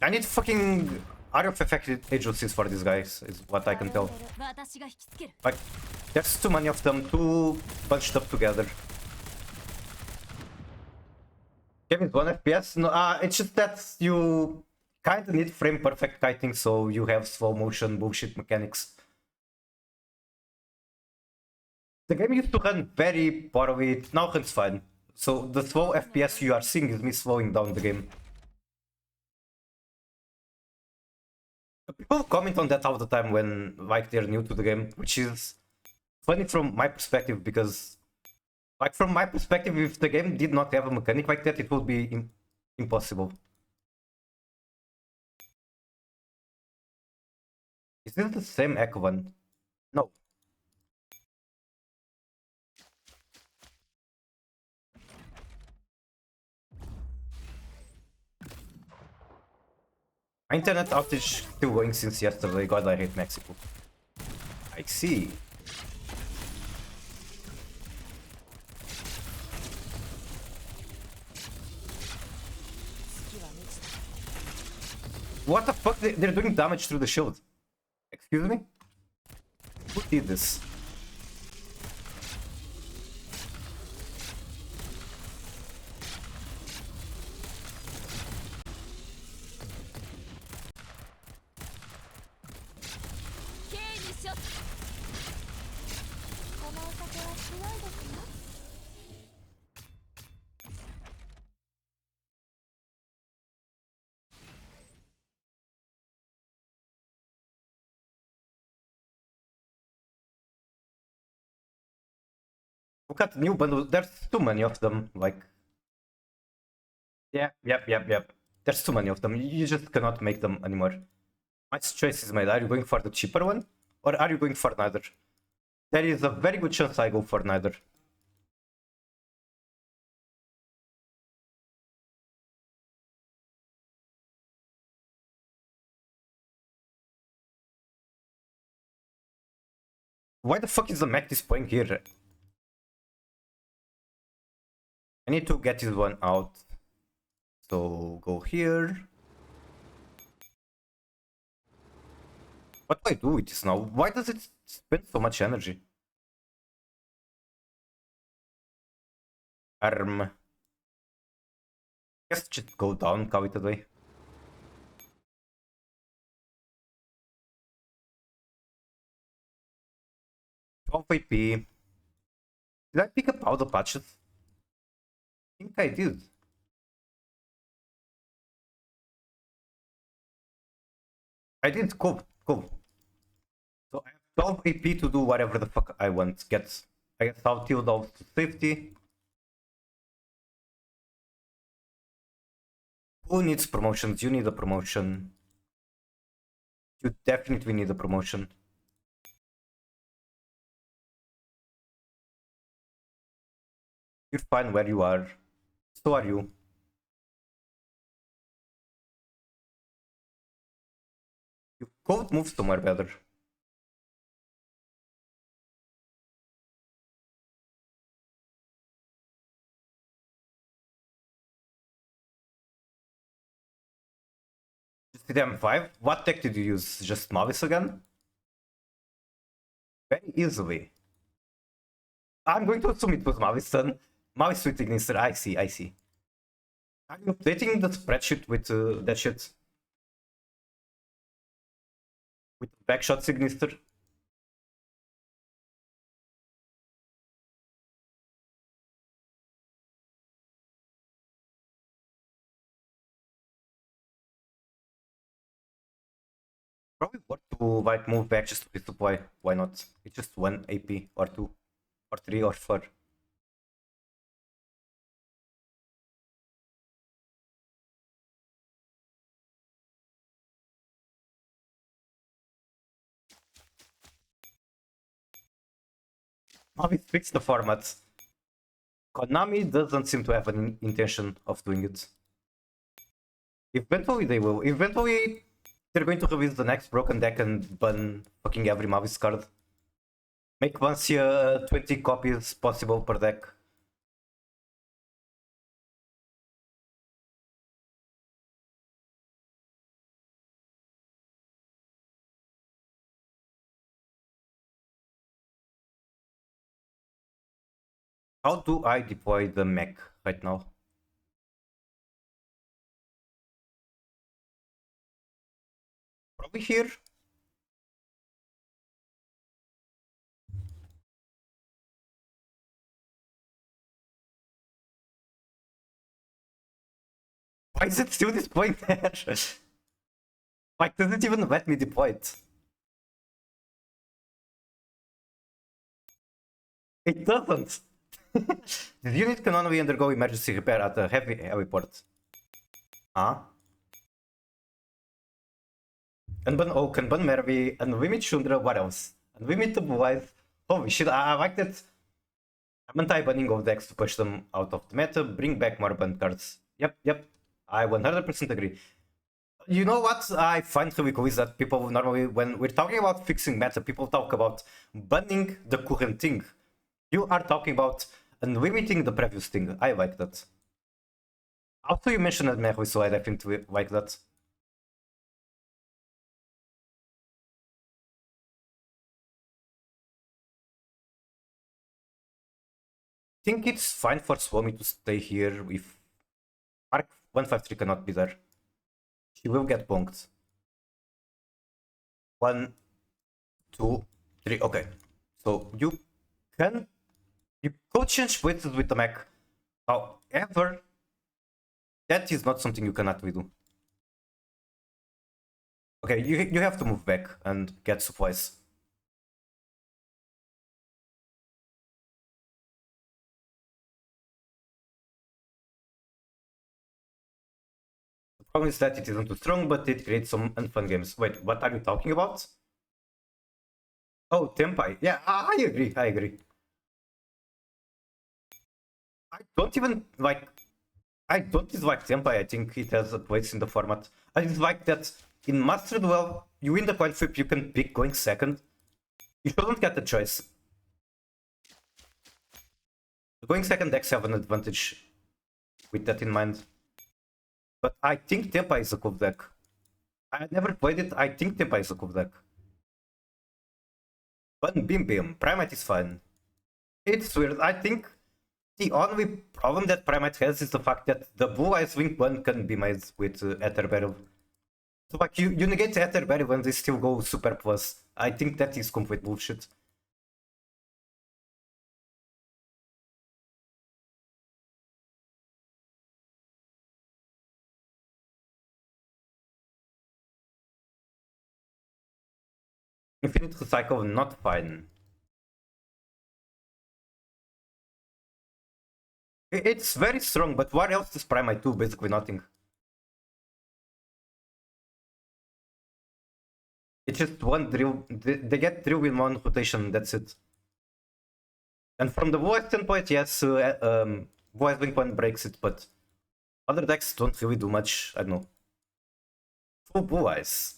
I need fucking area of affected agencies for these guys, is what I can tell. Like, there's too many of them, too bunched up together. Game is 1 FPS? No, it's just that you kinda need frame perfect kiting, so you have slow motion bullshit mechanics. The game used to run very poorly, it now runs fine. So the slow FPS you are seeing is me slowing down the game. People comment on that all the time when like they're new to the game, which is funny from my perspective because Like, from my perspective, if the game did not have a mechanic like that, it would be impossible. Is this the same Echo one? No. My internet outage still going since yesterday. God, I hate Mexico. I see. What the fuck? They're doing damage through the shield. Excuse me? Who did this? Look at new bundles. There's too many of them. Like, yeah, yep. There's too many of them. You just cannot make them anymore. My choice is made. Are you going for the cheaper one, or are you going for neither? There is a very good chance I go for neither. Why the fuck is the mech displaying here? I need to get this one out. So go here. What do I do with this now? Why does it spend so much energy? Arm. Guess just go down, call it a day. AP. Did I pick up all the patches? I think I did. I did, cool. So I have 12 AP to do whatever the fuck I want. I guess I'll tilt off to safety. Who needs promotions? You need a promotion. You definitely need a promotion. You're fine where you are. So are you. You could move somewhere better. Just did M5? What tech did you use? Just Mavis again? Very easily. I'm going to assume it was Mavis then. Mavis with Ignister, I see. Are you updating the spreadsheet with that shit? With backshots Ignister? Probably worth to like move back just to resupply. Why not? It's just 1 AP or 2 or 3 or 4. Mavis fixed the format. Konami doesn't seem to have an intention of doing it. Eventually they will. Eventually they're going to release the next broken deck and ban fucking every Mavis card. Make Vancia 20 copies possible per deck. How do I deploy the mech right now? Probably here. Why is it still displaying there? Like, does it even let me deploy it? It doesn't. This unit can only undergo emergency repair at a heavy heliport. Huh? Unban Oak, Unban Mervi, Unlimit Shundra, what else? Unlimit Wife. Holy shit, I like that. I'm anti-banning of decks to push them out of the meta, bring back more banned cards. Yep, I 100% agree. You know what I find really cool is that people normally, when we're talking about fixing meta, people talk about banning the current thing. You are talking about unlimiting the previous thing. I like that. Also, you mentioned that Mervi, so I definitely like that. I think it's fine for Swami to stay here if Mark 153 cannot be there. She will get bonked. 1, 2, 3. Okay. So you could change places with the mech. However, that is not something you cannot redo. Okay, you have to move back and get supplies. The problem is that it isn't too strong, but it creates some unfun games. Wait, what are you talking about? Oh, Tempai. Yeah, I agree. I don't even like. I don't dislike Tempai. I think it has a place in the format. I dislike that in Master Duel, you win the coin flip, you can pick going second. You shouldn't get the choice. Going second decks have an advantage with that in mind. But I think Tempai is a cool deck. I never played it. I think Tempai is a cool deck. But Beam Beam, Primate is fine. It's weird. I think the only problem that Primate has is the fact that the Blue Eyes Wing 1 can be made with Aether Barrel. So like you negate Aether Barrel and they still go super plus. I think that is complete bullshit. Infinite Recycle, not fine. It's very strong, but what else does Primate do? Basically nothing. It's just one drill. They get drill in one rotation, that's it. And from the voice standpoint, yes, voice Blink 1 breaks it, but other decks don't really do much. I don't know. Full Blue Eyes.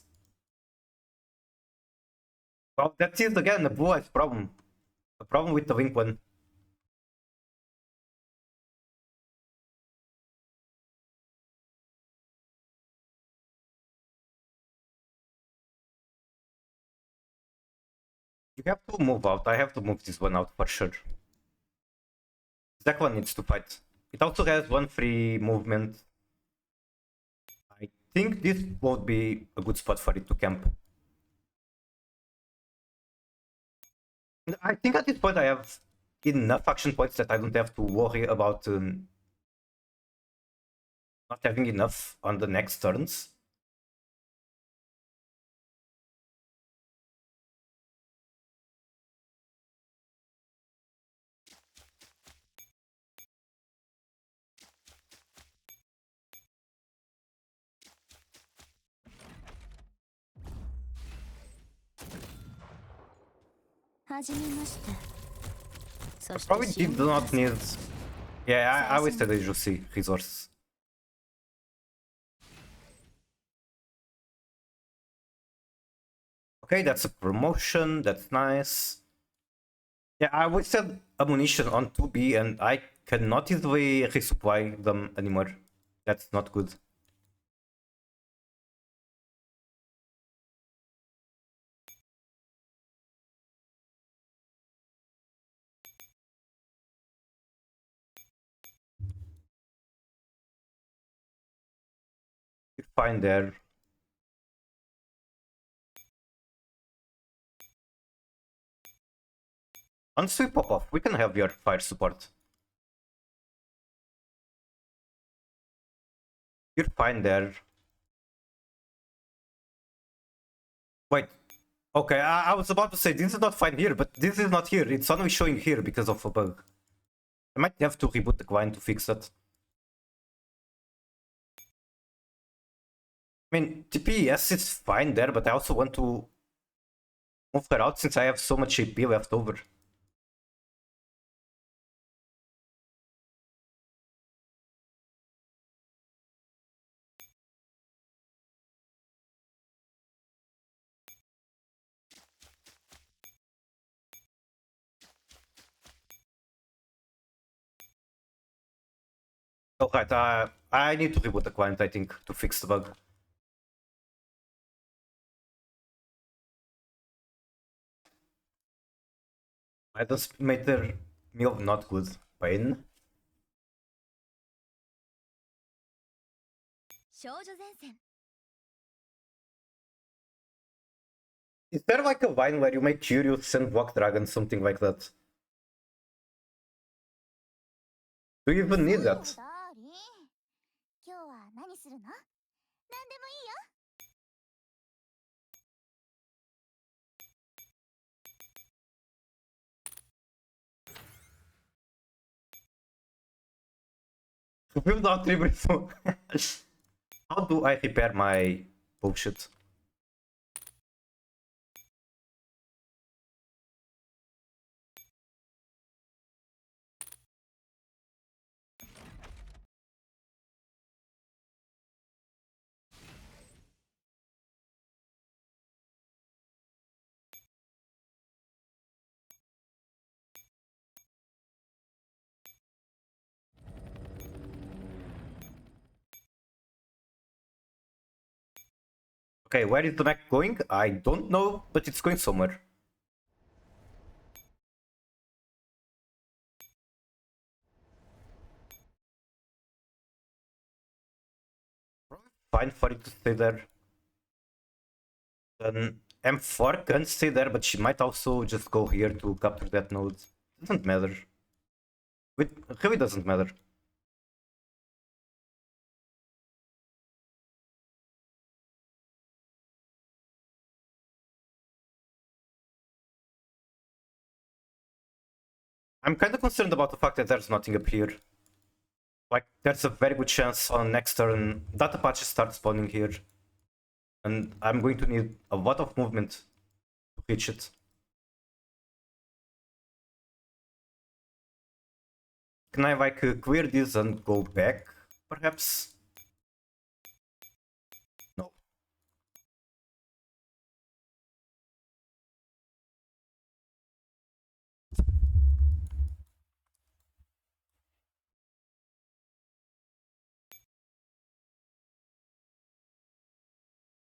Well, that is again the Blue Eyes problem. The problem with the Blink 1. You have to move out. I have to move this one out for sure. That one needs to fight. It also has one free movement. I think this would be a good spot for it to camp. I think at this point I have enough action points that I don't have to worry about not having enough on the next turns. Probably did not need. Yeah, I wasted a juicy resource. Okay, that's a promotion. That's nice. Yeah, I wasted ammunition on 2B and I cannot easily resupply them anymore. That's not good. You're fine there. Once we pop off, we can have your fire support. You're fine there. Wait. Okay, I was about to say this is not fine here, but this is not here. It's only showing here because of a bug. I might have to reboot the client to fix that. I mean, TPS is fine there, but I also want to move her out since I have so much AP left over. Alright, I need to reboot the client, I think, to fix the bug. I just made the meal not good. Pain. 少女前線 Is there like a vine where you make Curious and Block Dragon, something like that? Do you even need that? ダーリン今日は何するの？何でもいいよ。 Without Tribrismo. How do I repair my bullshit? Okay, where is the mech going? I don't know, but it's going somewhere. Fine for it to stay there. Then M4 can stay there, but she might also just go here to capture that node. Doesn't matter. It really doesn't matter. I'm kind of concerned about the fact that there's nothing up here. Like, there's a very good chance on next turn that Apache starts spawning here. And I'm going to need a lot of movement to reach it. Can I like clear this and go back, perhaps? No.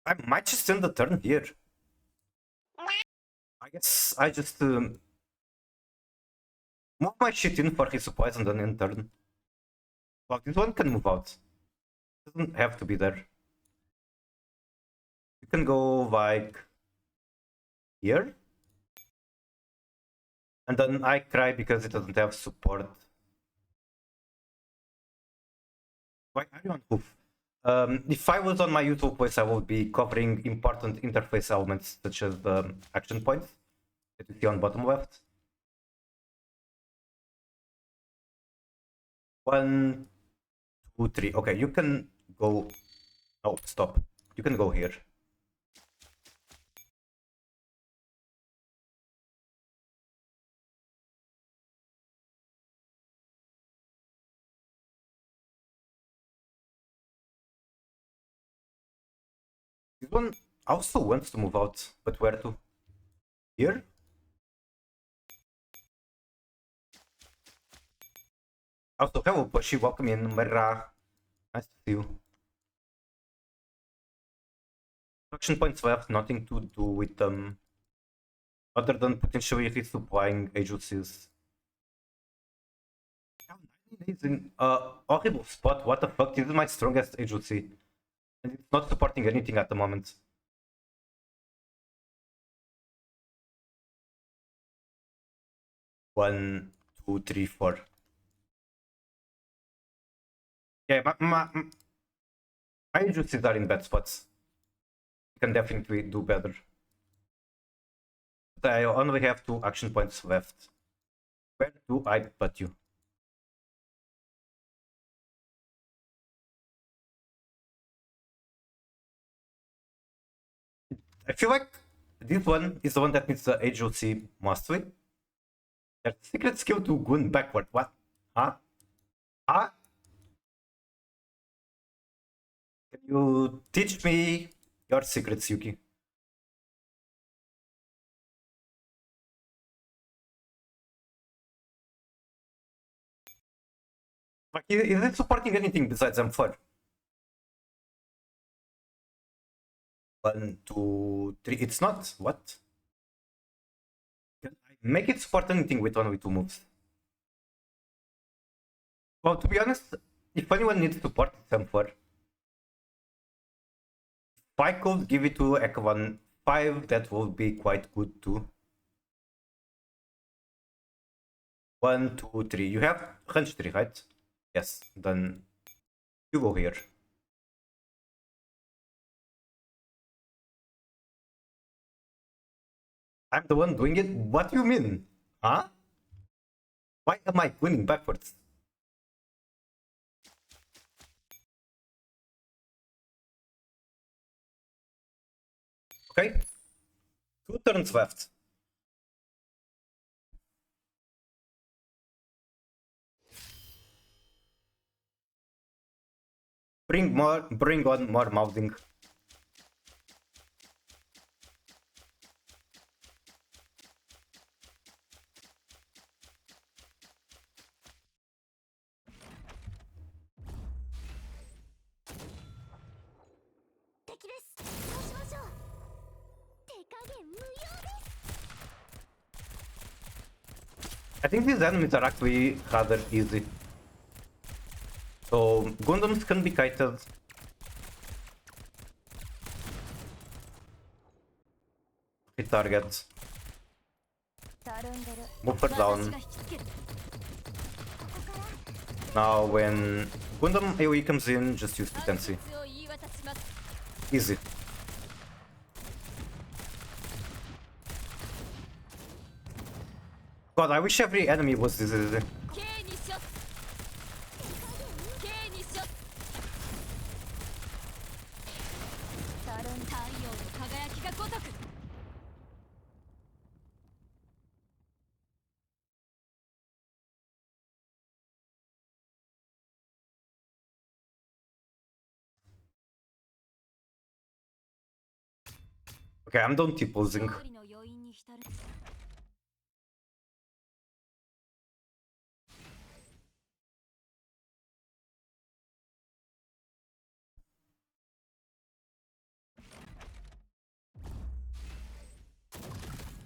I might just end the turn here. I guess I just move my shit in for his supplies and then end turn. Well, this one can move out. Doesn't have to be there. You can go like here. And then I cry because it doesn't have support. Why are you on hoof? If I was on my usual place, I would be covering important interface elements such as the action points that you see on bottom left. 1, 2, 3. Okay, you can go. Oh, stop. You can go here. This one also wants to move out, but where to? Here? Also, hello, Pushy, welcome in, Mara. Nice to see you. Action points left, nothing to do with them. Other than potentially resupplying agencies. Is in a horrible spot, what the fuck? This is my strongest agency. And it's not supporting anything at the moment. One, two, three, four. Yeah, my agencies are in bad spots. You can definitely do better. But I only have 2 action points left. Where do I put you? I feel like this one is the one that needs the HOC mastery. There's secret skill to Gun backward. What? Huh? Huh? Can you teach me your secrets, Yuki? Like, is it supporting anything besides M4? 1, 2, 3. It's not. What? Can I make it support anything with 1v2 moves? Well, to be honest, if anyone needs support, it's M4. If I could give it to Ekavan 5, that would be quite good too. 1, 2, 3. You have range 3, right? Yes, then you go here. I'm the one doing it? What do you mean? Huh? Why am I winning backwards? Okay. 2 turns left. Bring on more mouthing. I think these enemies are actually rather easy. So Gundams can be kited. Hit target. Move her down. Now when Gundam AoE comes in, just use Potency. Easy. God, I wish every enemy was this easy. Okay, I'm done T-posing.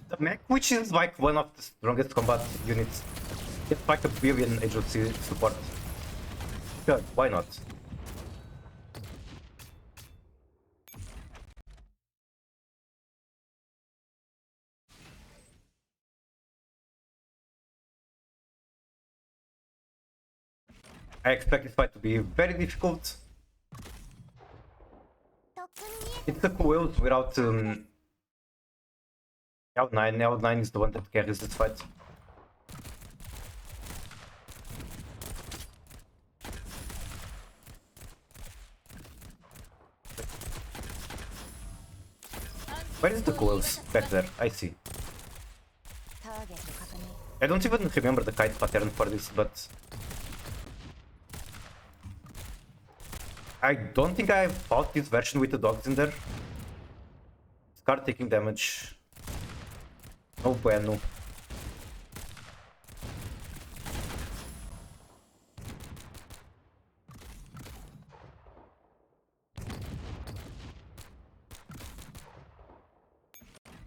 The mech, which is like one of the strongest combat units, gets like a billion agency support. Sure, why not? I expect this fight to be very difficult. It's the Coils without L9. L9 is the one that carries this fight. Where is the Coils? Back there, I see. I don't even remember the kite pattern for this, but I don't think I fought this version with the dogs in there. Scar taking damage. No bueno.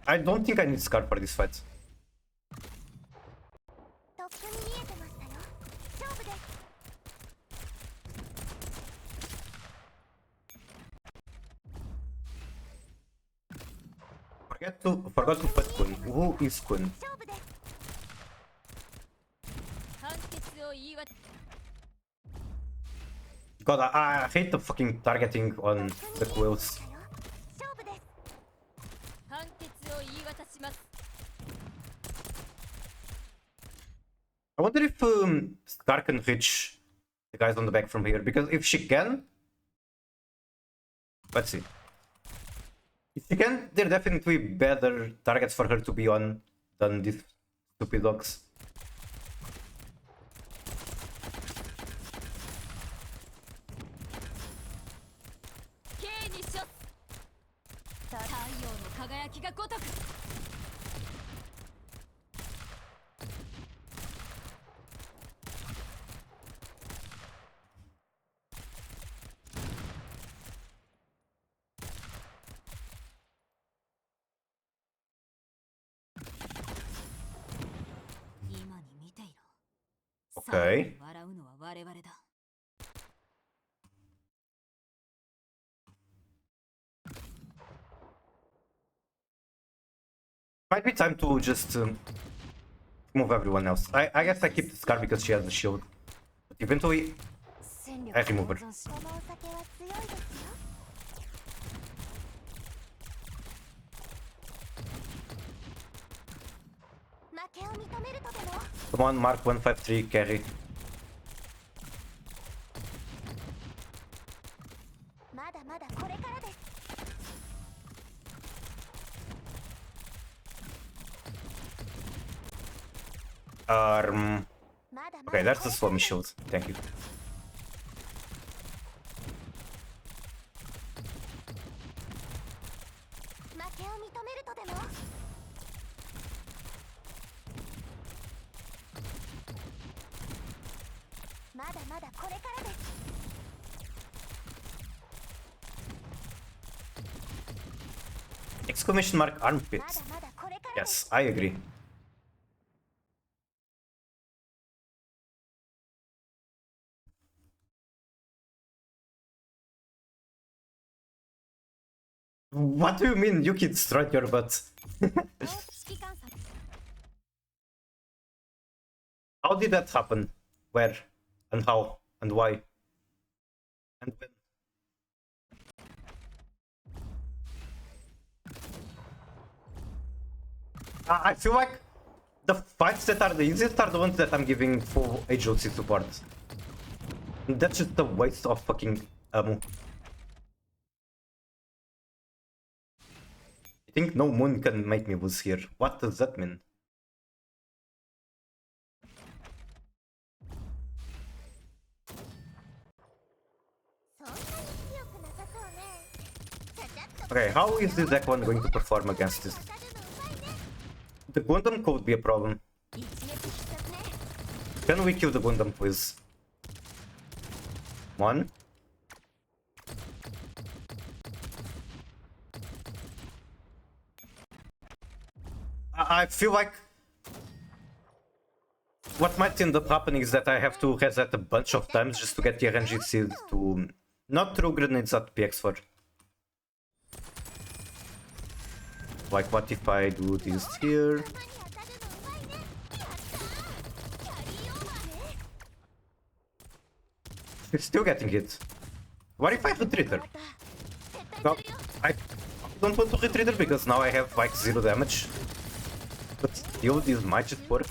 I don't think I need Scar for this fight. Forgot to put Kun. Who is Kun? God, I hate the fucking targeting on the Quills. I wonder if Scar can reach the guys on the back from here, because if she can... Let's see. If she can, there definitely better targets for her to be on than these stupid dogs. Okay. Might be time to just move everyone else. I guess I keep the Scar because she has the shield. But eventually, I remove her. Come on, Mark 153, carry. Okay, that's the Swami shield. Thank you. Exclamation mark armpit. Yes, I agree. What do you mean Yuki destroyed your butt? How did that happen? Where? And how? And why? And when? I feel like the fights that are the easiest are the ones that I'm giving full HOC support. That's just a waste of fucking ammo. I think no moon can make me lose here. What does that mean? Okay, how is this deck one going to perform against this? The Gundam could be a problem. Can we kill the Gundam, please? One. I feel like what might end up happening is that I have to reset a bunch of times just to get the RNG seed to not throw grenades at PX4. Like, what if I do this here? She's still getting hit. What if I retreat her? No, I don't want to retreat her because now I have like 0 damage. But still, this might just work.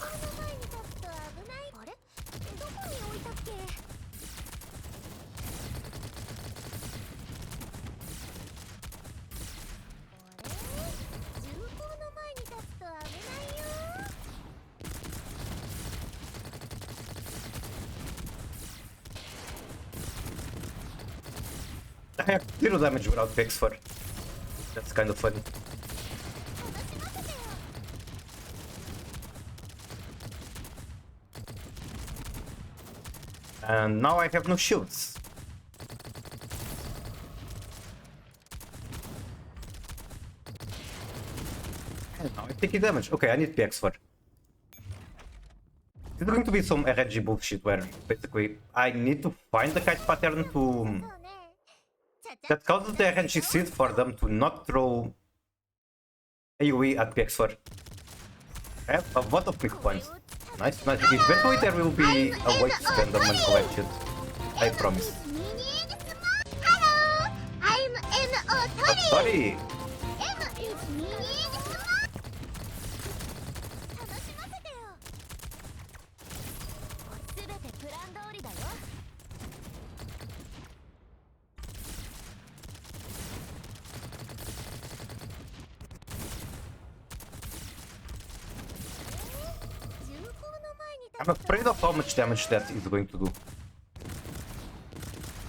I have 0 damage without PX4. That's kind of funny. And now I have no shields. And now I'm taking damage. Okay, I need PX4. It's going to be some RNG bullshit where basically I need to find the kite pattern to that causes the RNG seed for them to not throw AoE at PX4. I have a lot of quick points. Nice, nice. Eventually there will be a way to spend them and collect it. I promise. Hello, I'm But sorry! I'm afraid of how much damage that is going to do.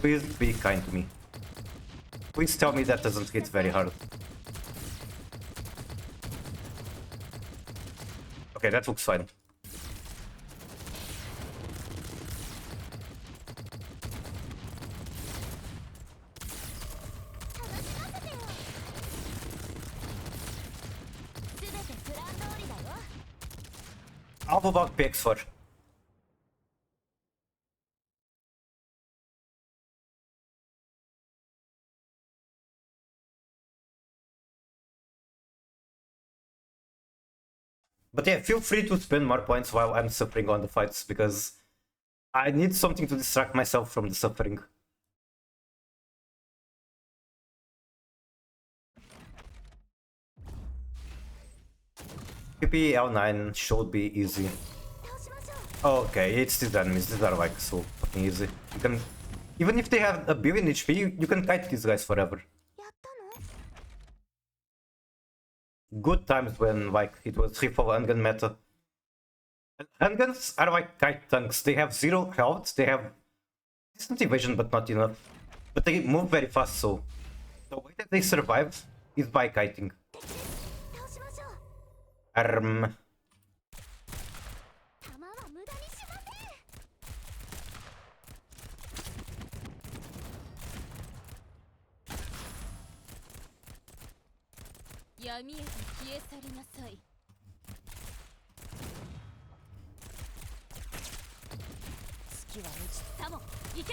Please be kind to me. Please tell me that doesn't hit very hard. Okay, that looks fine. Alpha Bug PX4. But yeah, feel free to spend more points while I'm suffering on the fights, because I need something to distract myself from the suffering. PP L9 should be easy. Okay, it's these enemies. These are like so fucking easy. You can, even if they have a billion HP, you can kite these guys forever. Good times when like it was free for handgun meta. And handguns are like kite tanks. They have 0 health. They have decent evasion, but not enough. But they move very fast, so the way that they survive is by kiting. Arm. GG.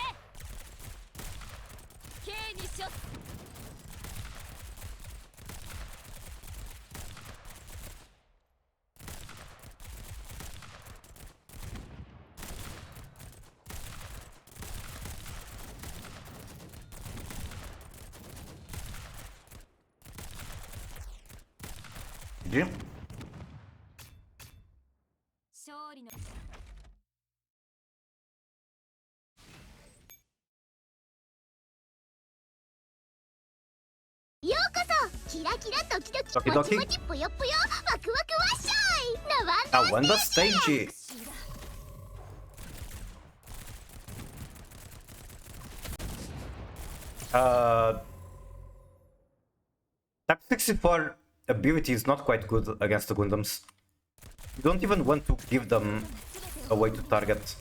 Okie dokie. Now on the stage. Type 64 ability is not quite good against the Gundams. You don't even want to give them a way to target.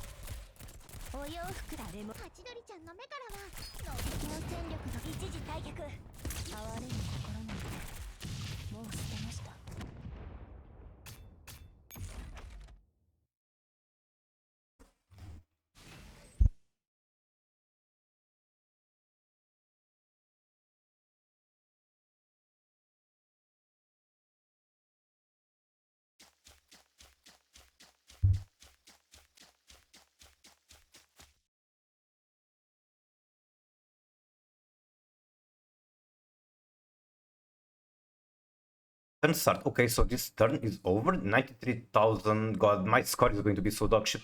Turn start. Okay, so this turn is over. 93,000. God, my score is going to be so dog shit.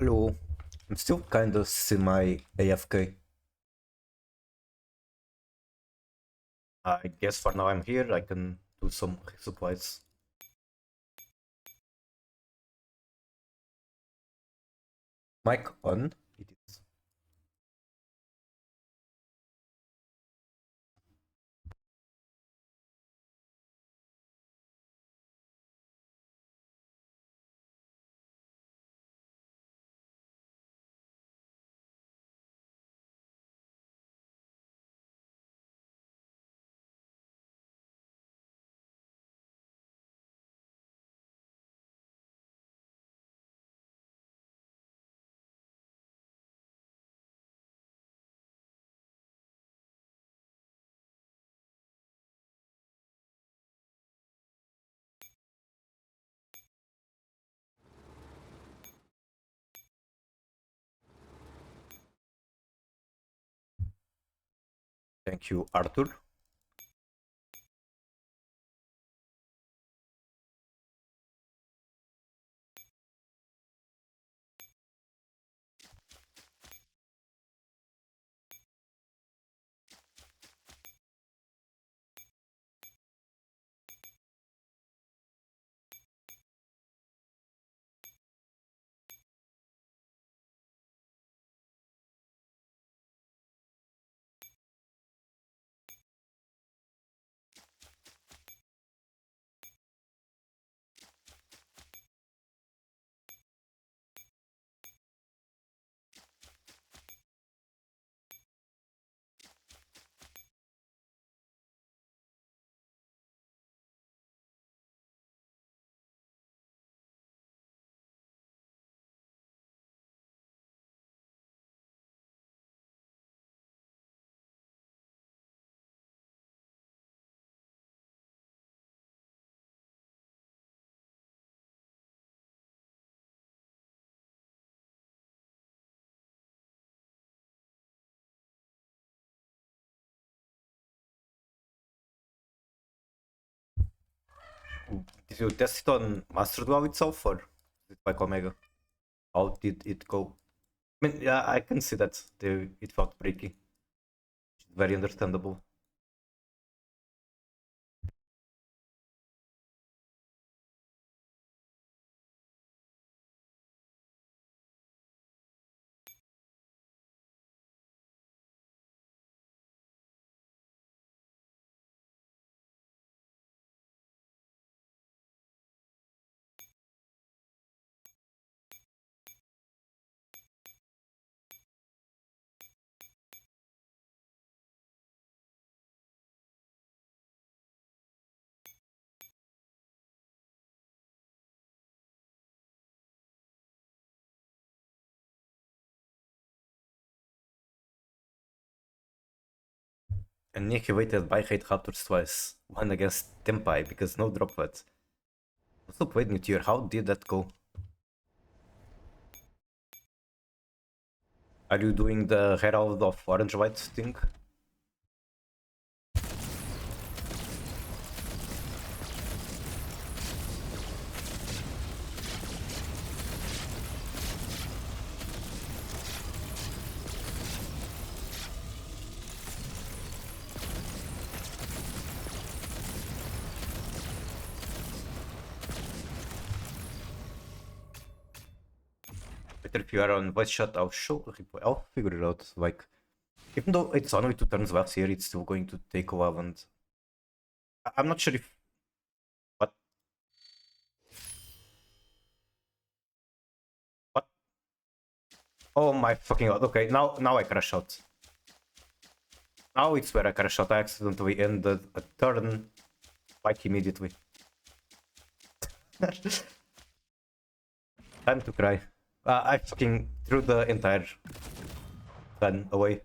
Hello. I'm still kind of semi AFK. I guess for now I'm here. I can do some supplies. Mic on. It is. Thank you, Arthur. Did you test it on Master Duel itself or like Omega? How did it go? I mean, yeah, I can see that it felt breaky. Very understandable. Annihilated by Hate Raptors twice. One against Tempai because no drop but. Also played Meteor. How did that go? Are you doing the Herald of Orange White thing? Better if you are on voice chat, I'll figure it out. Like, even though it's only 2 turns left here, it's still going to take a while and I'm not sure if what what oh my fucking god. Okay, now I crash out. Now it's where I crash out. I accidentally ended a turn like immediately. Time to cry. I fucking threw the entire gun away.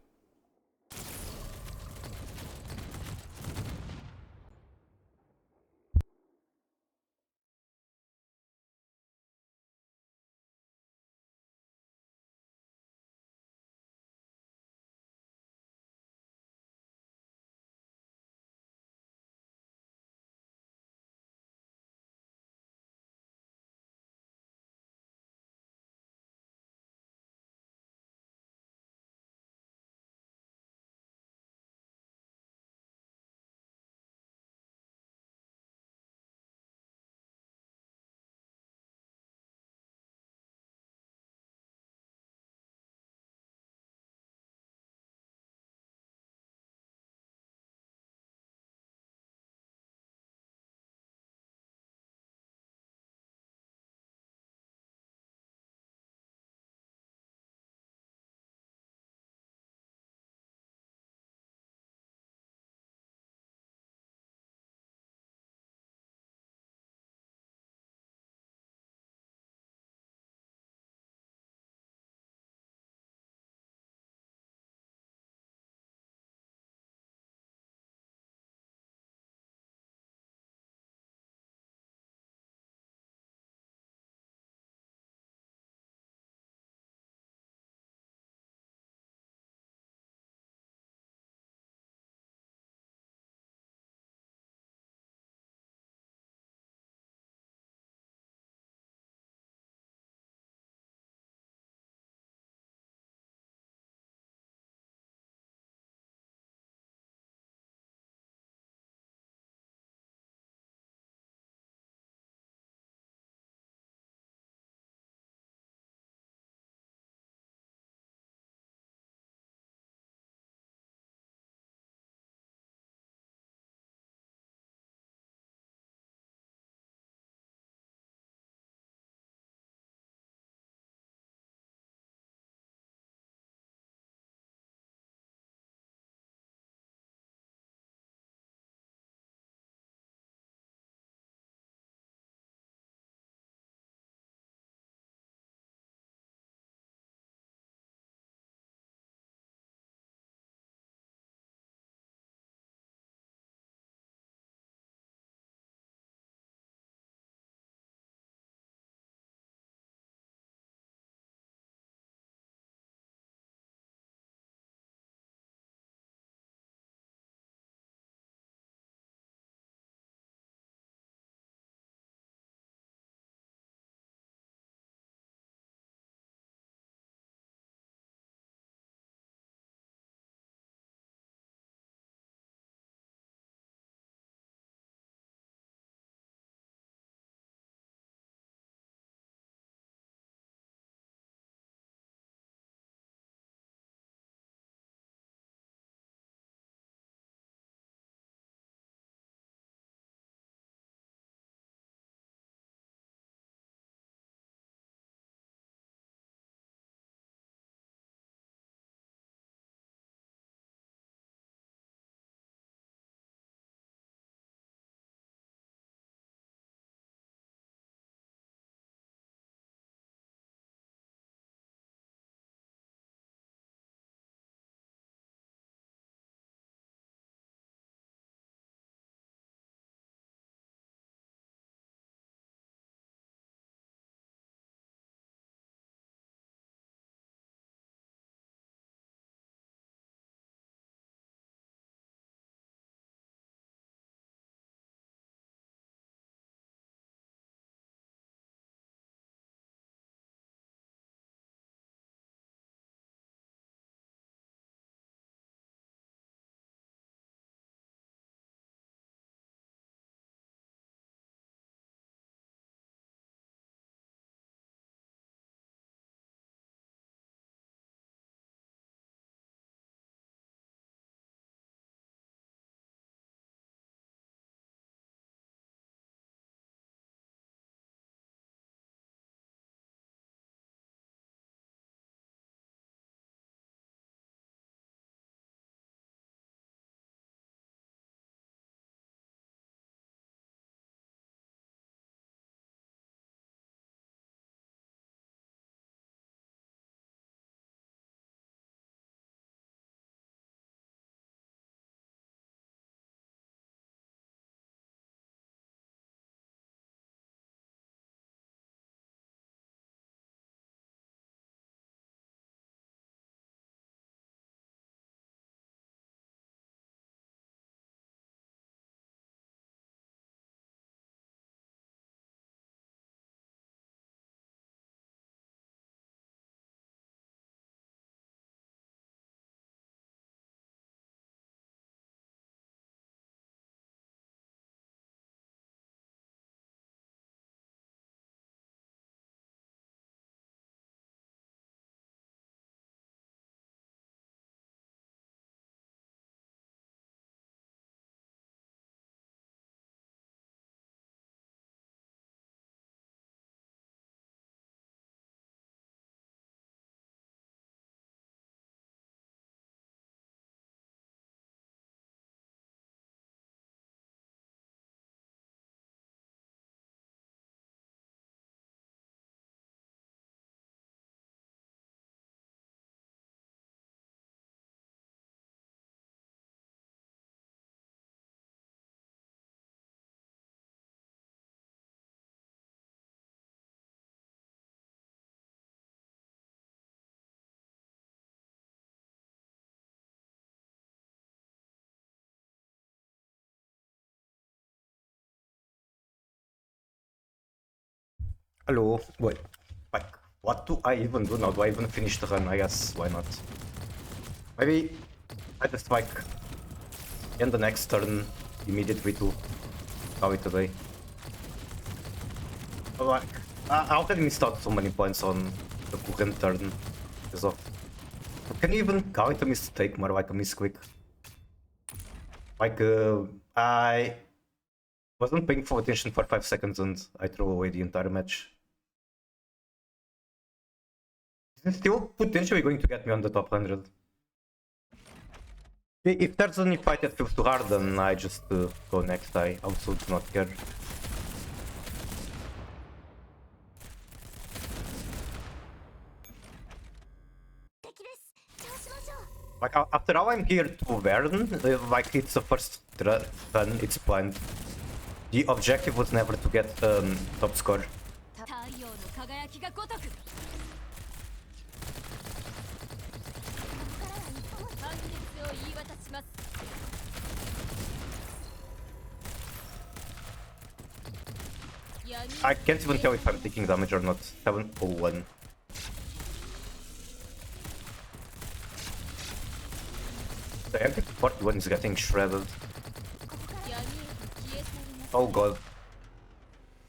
Hello. Wait. Like, what do I even do now? Do I even finish the run? I guess, why not? Maybe I just like end the next turn immediately to call it today. Like, I already missed out so many points on the current turn because of... Can you even call it a mistake, more like a misclick? Like, I wasn't paying full attention for 5 seconds and I threw away the entire match. Is it still potentially going to get me on the top 100? If there's any fight that feels too hard, then I just go next. I also do not care. Like, after all, I'm here to learn. Like, it's the first run, it's planned. The objective was never to get top score. 太陽の輝きが如く判決を言い渡します I can't even tell if I'm taking damage or not. 701. The MK41 is getting shredded. Oh god.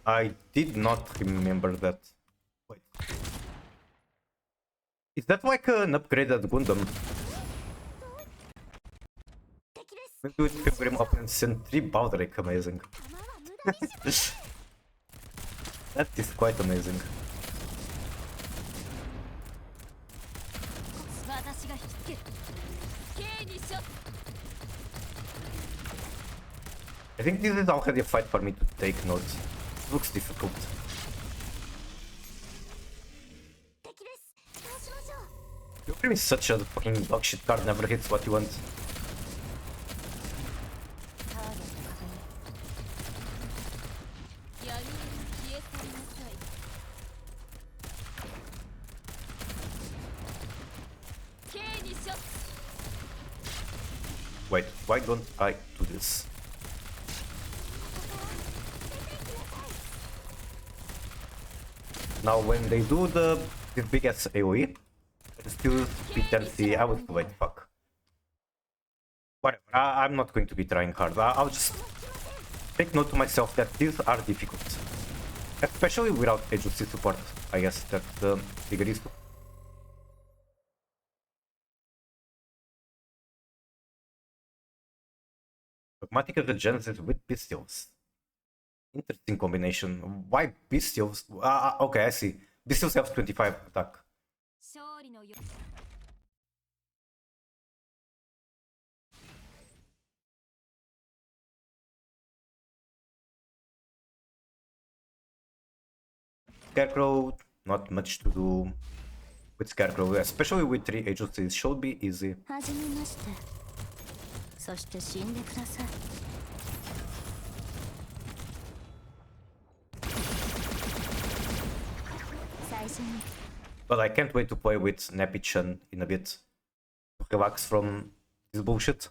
I did not remember that. Wait. Is that like an upgraded Gundam? Maybe with Pilgrim opponents and 3 Baldric, amazing. That is quite amazing. I think this is already a fight for me to take notes. It looks difficult. Pilgrim is such a fucking dogshit card, never hits what you want. Wait, why don't I do this? Now when they do this big ass AoE, it's still P10C, I would wait, fuck. Whatever, I'm not going to be trying hard. I'll just take note to myself that these are difficult. Especially without agency support, I guess that's the bigger issue. Pragmatic Regenesis with Pistios. Interesting combination. Why Pistios? Okay, I see. Pistios have 25 attack. Scarecrow, not much to do with Scarecrow, especially with 3 agencies, should be easy. そして死んでください But I can't wait to play with Nappy-chan in a bit. To relax from this bullshit.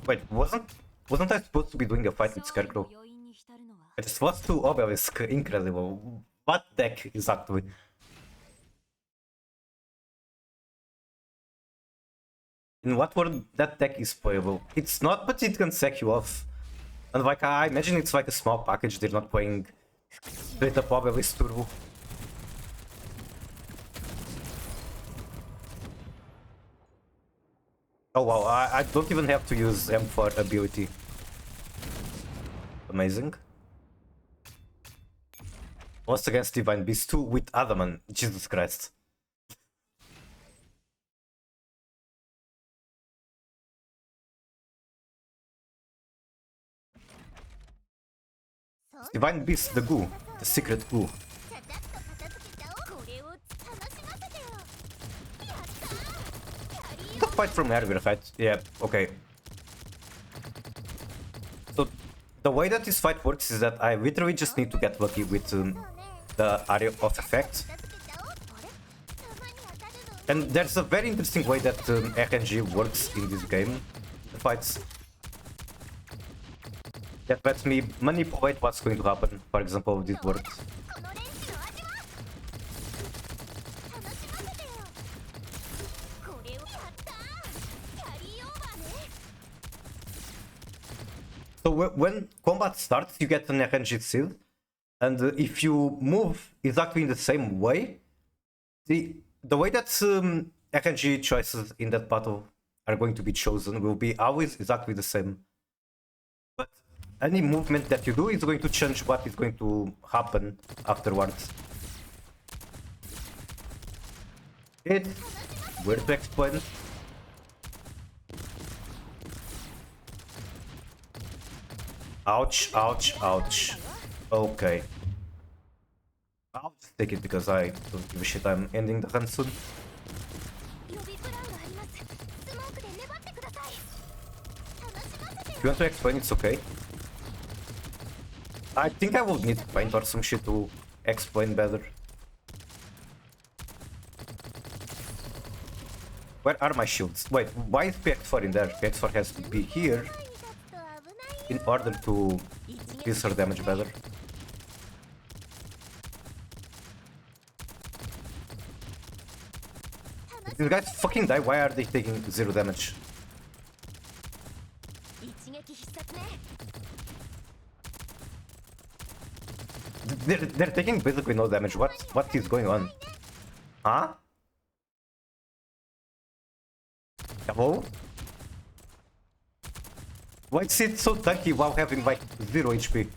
Wait, wasn't I supposed to be doing a fight with Scarecrow? It was too obelisk, incredible. What deck exactly? In what world that deck is playable? It's not, but it can sack you off. And like, I imagine it's like a small package, they're not playing straight up obelisk turbo. Oh wow, I don't even have to use M4 ability. Amazing. Once against Divine Beast 2 with Adamant. Jesus Christ. Divine Beast, the goo. The secret goo. fight from everywhere, right? Yeah, okay. So the way that this fight works is that I literally just need to get lucky with the area of effect. And there's a very interesting way that RNG works in this game. The fights that lets me manipulate what's going to happen. For example, this works. So when combat starts, you get an RNG seed, and if you move exactly in the same way, the way that RNG choices in that battle are going to be chosen will be always exactly the same. But any movement that you do is going to change what is going to happen afterwards. It's weird to explain. Ouch, ouch, ouch. Okay. I'll just take it because I don't give a shit. I'm ending the run soon. If you want to explain, it's okay. I think I will need paint or some shit to explain better. Where are my shields? Wait, why is PX4 in there? PX4 has to be here in order to increase her damage better. If these guys fucking die, why are they taking 0 damage? They're taking basically no damage. What is going on? Huh? Hello? Why is it so tanky while having like 0 HP?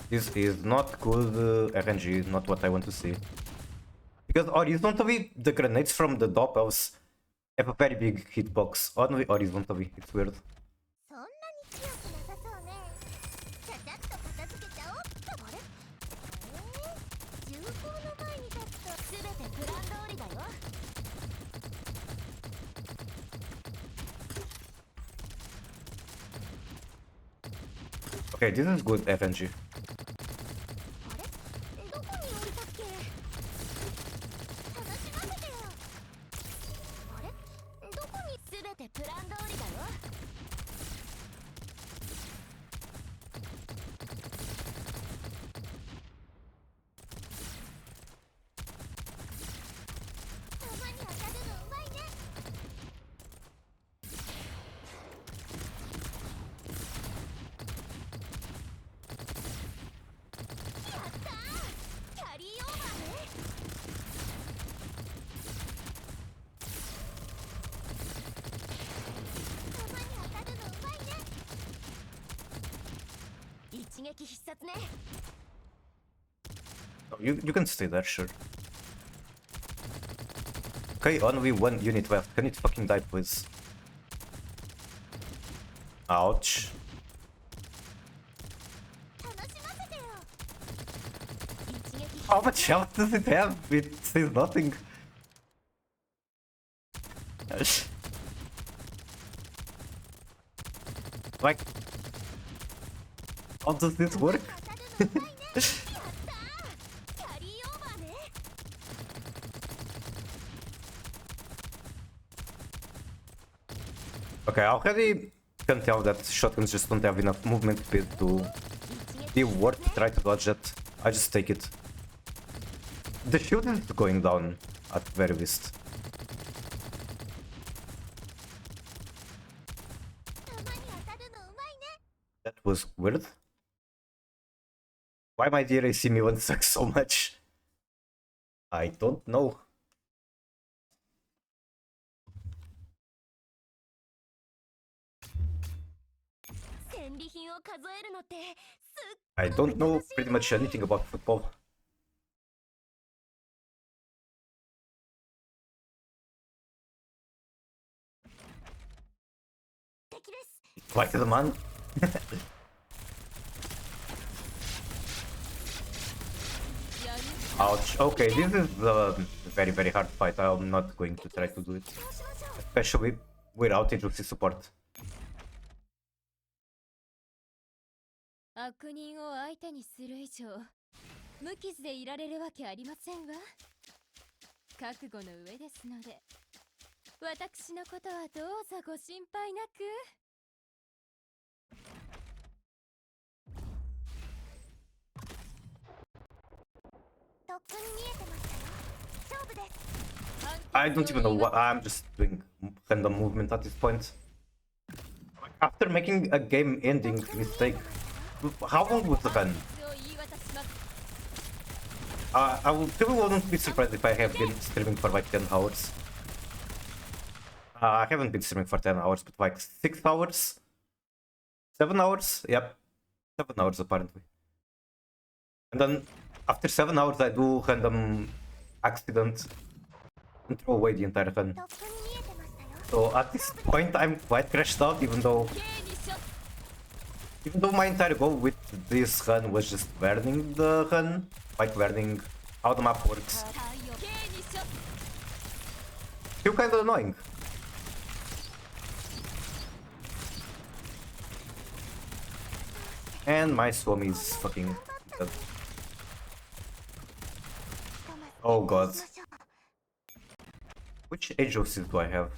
This is not good RNG, not what I want to see. Because horizontally, the grenades from the Doppels have a very big hitbox. Only horizontally, it's weird. Okay, this is good RNG. Oh, you can stay there, sure. Okay, only one unit left. Can it fucking die, please? Ouch. How much health does it have? It says nothing. Like, how does this work? Okay, I already can tell that shotguns just don't have enough movement speed to be worth try to dodge it. I just take it. The shield is going down at very least. That was weird. Why my dear AC Milan sucks so much? I don't know. I don't know pretty much anything about football. Like the man. Ouch. Okay, this is a very, very hard fight. I'm not going to try to do it. Especially without agency support. 悪人を相手にする以上無傷でいられるわけありませんわ。覚悟の上ですので私のことはどうぞご心配なく。とっくに見えてましたよ。勝負です。 I don't even know what I'm just doing random movement at this point. After making a game-ending mistake, how long was the run? People wouldn't be surprised if I have been streaming for like 10 hours. I haven't been streaming for 10 hours, but like 6 hours? 7 hours? Yep. 7 hours apparently. And then after 7 hours I do random accident and throw away the entire run. So at this point I'm quite crashed out, even though my entire goal with this run was just learning the run, like learning how the map works. Still kinda annoying. And my Swami is fucking dead. Oh god. Which age of do I have?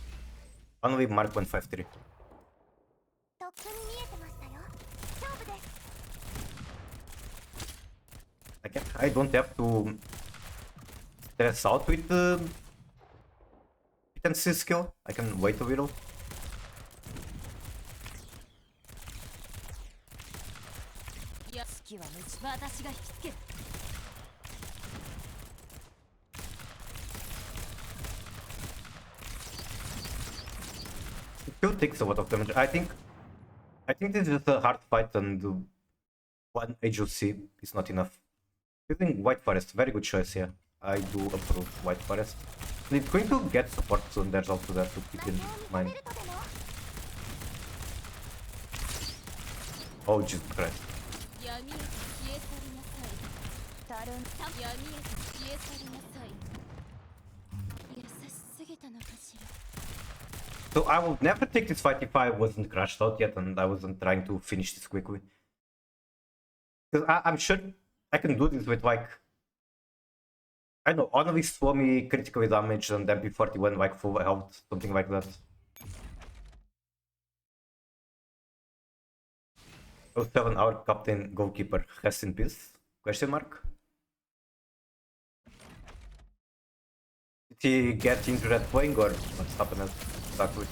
Only Mark 153. I don't have to stress out with the intensive skill. I can wait a little. It still takes a lot of damage. I think this is a hard fight and one AOC is not enough. Using White Forest, very good choice here. I do approve White Forest. And it's going to get support soon, there's also that to keep in mind. Oh Jesus Christ. So I would never take this fight if I wasn't crashed out yet and I wasn't trying to finish this quickly. Because I'm sure I can do this with like, I don't know, only Swami critically damaged and MP41 like full health, something like that. Oh, 7 hour captain goalkeeper, rest in peace? Question mark? Did he get injured at playing or what's happened exactly?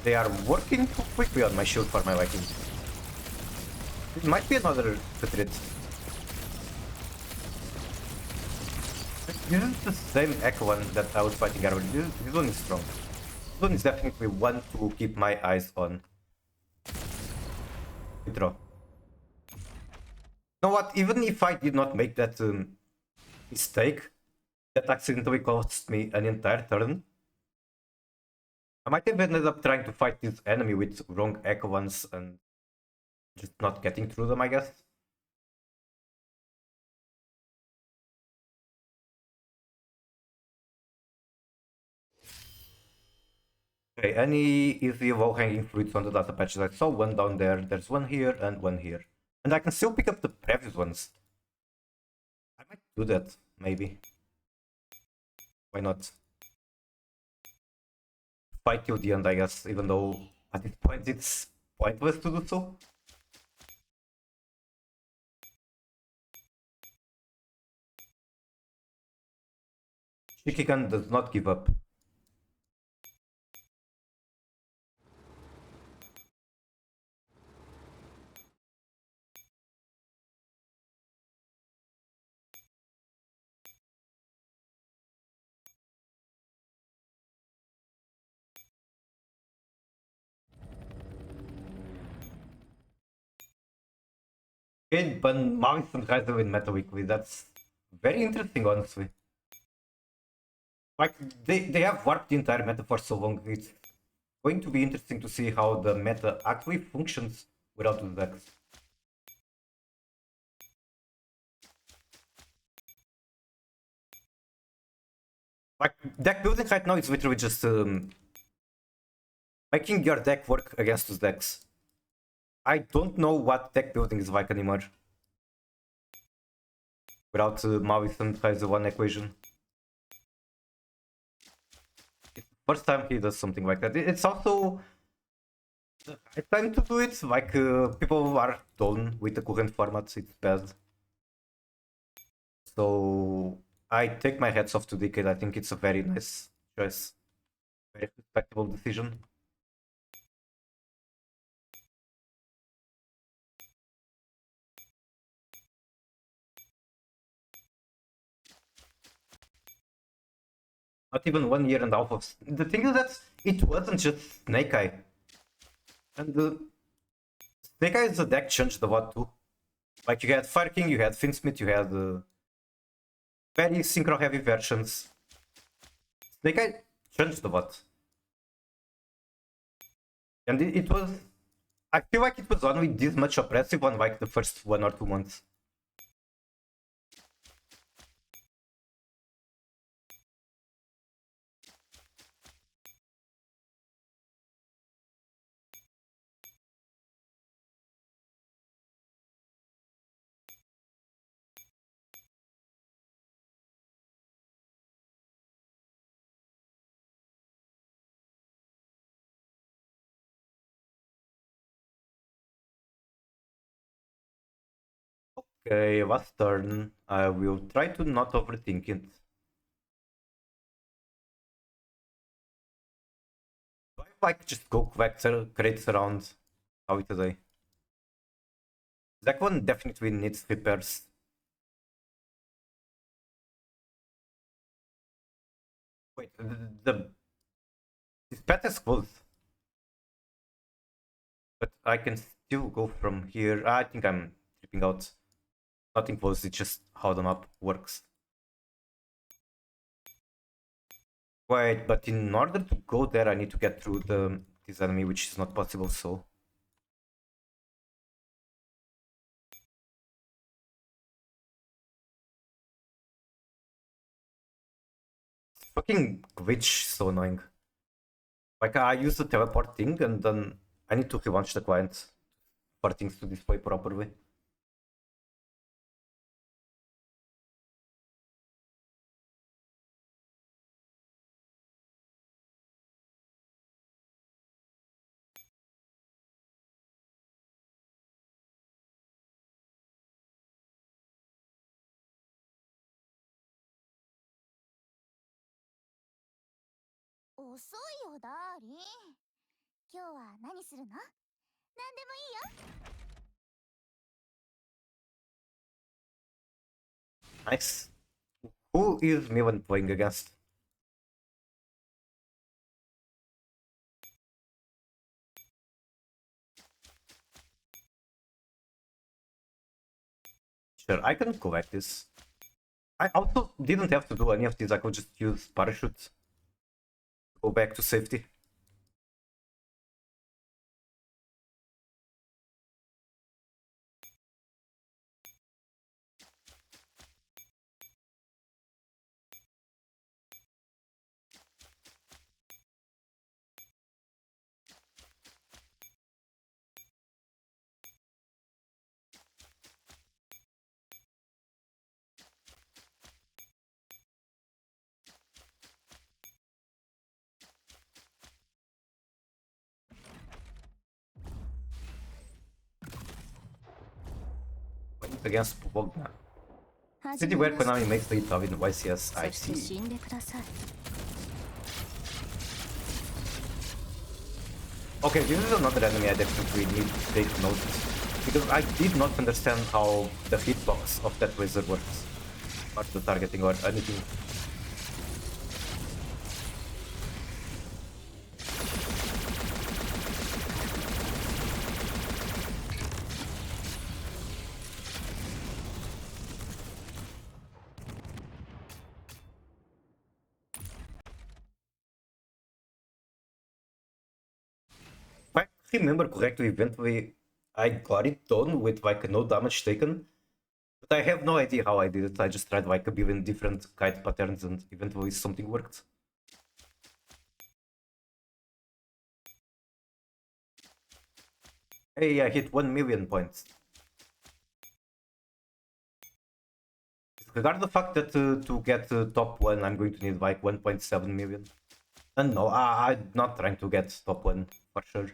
They are working too quickly on my shield for my liking. It might be another retreat. This is the same Echo one that I was fighting earlier. This one is strong. This one is definitely one to keep my eyes on. Withdraw. You know what? Even if I did not make that mistake, that accidentally cost me an entire turn. I might have ended up trying to fight this enemy with wrong Echo ones and just not getting through them, I guess. Okay, any easy low-hanging fruits on the data patches? I saw one down there, there's one here and one here. And I can still pick up the previous ones. I might do that, maybe. Why not? Fight till the end, I guess, even though at this point it's pointless to do so. Shikikan does not give up. Okay, but Mavis and Kaiser in Meta Weekly, that's very interesting, honestly. Like they have warped the entire meta for so long. It's going to be interesting to see how the meta actually functions without the decks. Like deck building right now is literally just making your deck work against those decks. I don't know what deck building is like anymore without Mavis and Ryza 1 equation. It's the first time he does something like that. It's also the right time to do it. Like people are done with the current format. It's bad. So I take my hats off to Decade. I think it's a very nice choice. Very respectable decision. Not even 1 year and a half of... The thing is that it wasn't just Snake Eye. And Snake Eye is a deck changed a lot too. Like you had Fire King, you had Finsmith, you had very synchro heavy versions. Snake Eye changed a lot. And it was... I feel like it was only this much oppressive on like the first 1 or 2 months. Okay, last turn. I will try to not overthink it. Do I like just go vector, create around how it today? That one definitely needs repairs. Wait, this path is closed. But I can still go from here. I think I'm tripping out. Nothing closed, it's just how the map works. Wait, but in order to go there, I need to get through this enemy, which is not possible, so... Fucking glitch, so annoying. Like, I use the teleport thing, and then I need to relaunch the client for things to display properly. Nice. Who is Milan playing against? Sure, I can collect this. I also didn't have to do any of this, I could just use parachute. Go back to safety. Against Bogna. City where Konami makes the Italy in YCS, I see. Okay, this is another enemy I definitely need to take note, because I did not understand how the hitbox of that wizard works, or the targeting or anything. remember correctly, eventually I got it done with like no damage taken. But I have no idea how I did it. I just tried like a billion different kite patterns and eventually something worked. Hey, I hit 1 million points. Regarding the fact that to get top 1 I'm going to need like 1.7 million. And no, I'm not trying to get top 1 for sure.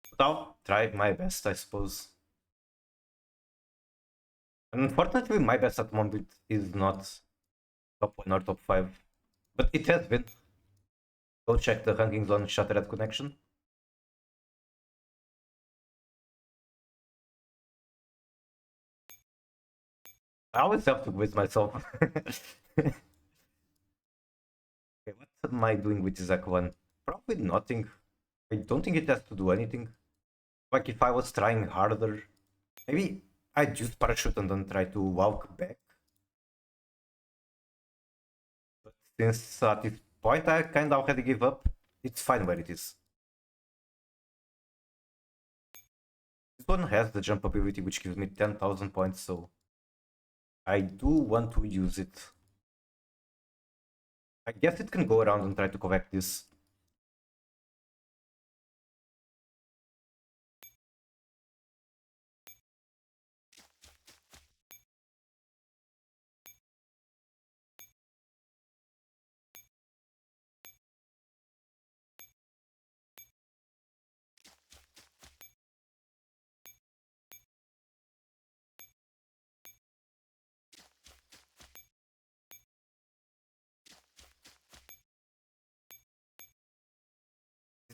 But I'll try my best, I suppose. Unfortunately, my best at the moment is not top 1 or top 5. But it has been. Go check the rankings on Shattered Connection. I always have to quiz myself. Okay, what am I doing with Zack 1? Probably nothing. I don't think it has to do anything. Like if I was trying harder, maybe I'd use parachute and then try to walk back. But since at this point I kind of already give up, it's fine where it is. This one has the jump ability which gives me 10,000 points, so I do want to use it. I guess it can go around and try to collect this.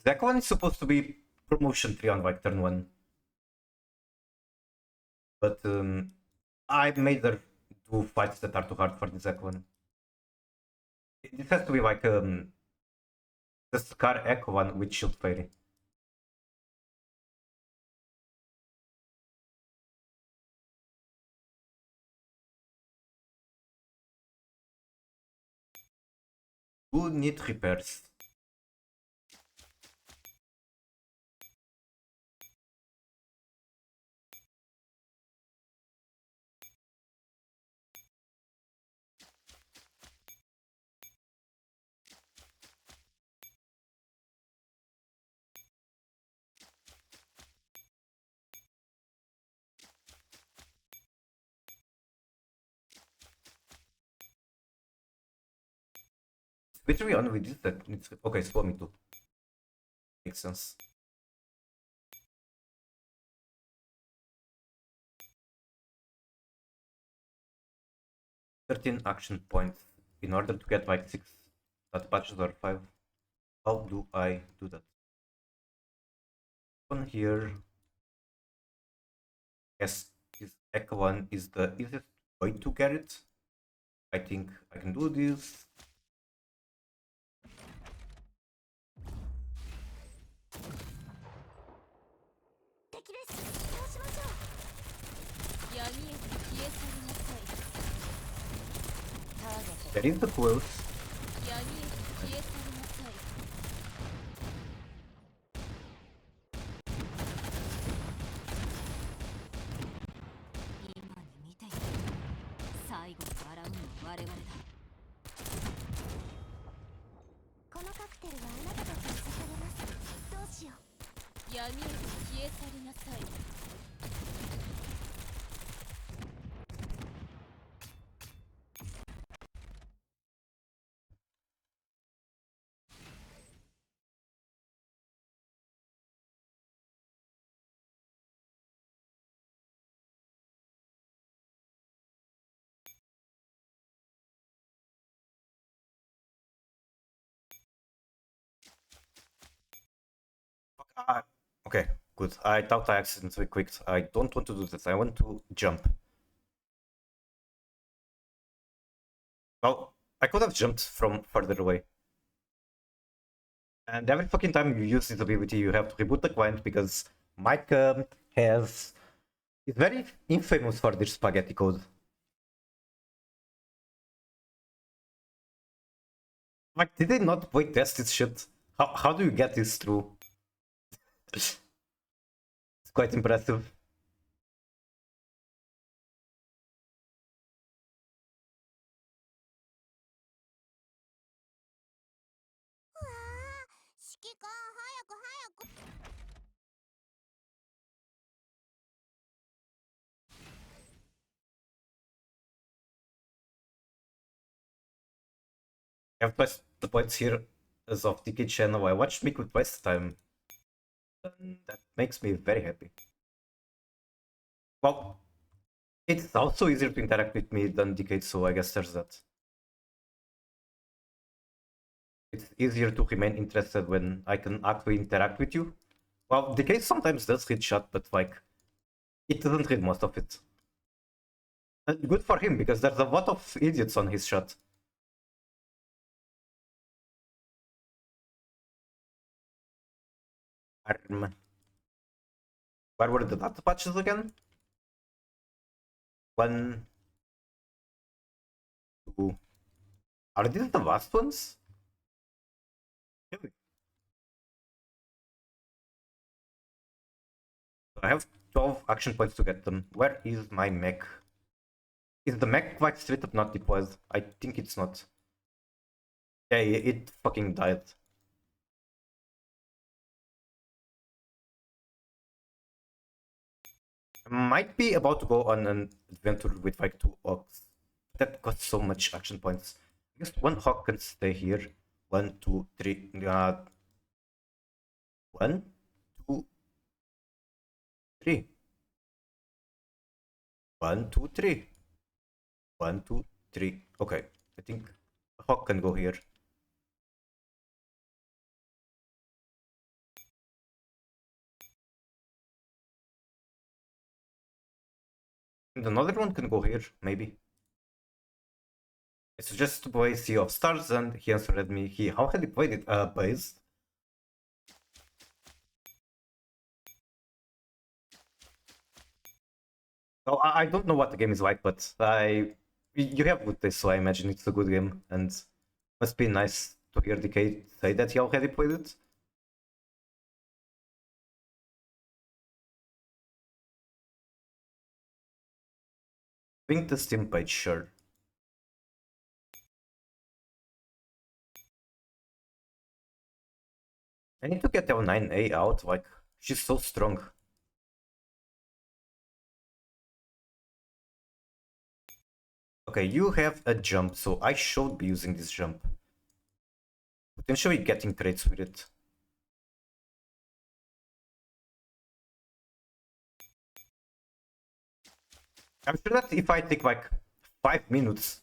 Zack 1 is supposed to be promotion 3 on like turn 1. But I made her do fights that are too hard for the Zack 1. This has to be like the Scar Echo one with Shield Fairy. Who need repairs? Literally on with this that needs. Okay, spawn me too. Makes sense. "13 action points in order to get like 6 that patches or 5. How do I do that? On here. Yes, this Echo one is the easiest way to get it. I think I can do this. That is the close. Okay, good. I thought I accidentally clicked. I don't want to do this. I want to jump. Well, I could have jumped from further away. And every fucking time you use this ability, you have to reboot the client because Mike is very infamous for this spaghetti code. Like, did they not play test this shit? How do you get this through? It's quite impressive. I have twice the points here as of DK channel. I watched Miku twice the time. And that makes me very happy. Well, it's also easier to interact with me than DK, so I guess there's that. It's easier to remain interested when I can actually interact with you. Well, DK sometimes does read chat, but like, it doesn't read most of it. And good for him, because there's a lot of idiots on his chat. Where were the data patches again? 1, 2. Are these the last ones? Really? I have 12 action points to get them. Where is my mech? Is the mech like straight up not deployed? I think it's not. Yeah, it fucking died. I might be about to go on an adventure with like 2 orcs. That got so much action points. I guess 1 hawk can stay here. 1, 2, 3. 1, 2, 3. 1, 2, 3. 1, 2, 3. Okay, I think a hawk can go here. And another one can go here, maybe. I suggest to play Sea of Stars, and he answered me. How had he played it? Base. Oh, I don't know what the game is like, but you have good taste, so I imagine it's a good game, and must be nice to hear DK say that he already played it. Link the Steam page, sure. I need to get L9A out, like, she's so strong. Okay, you have a jump, so I should be using this jump. Potentially getting traits with it. I'm sure that if I take like 5 minutes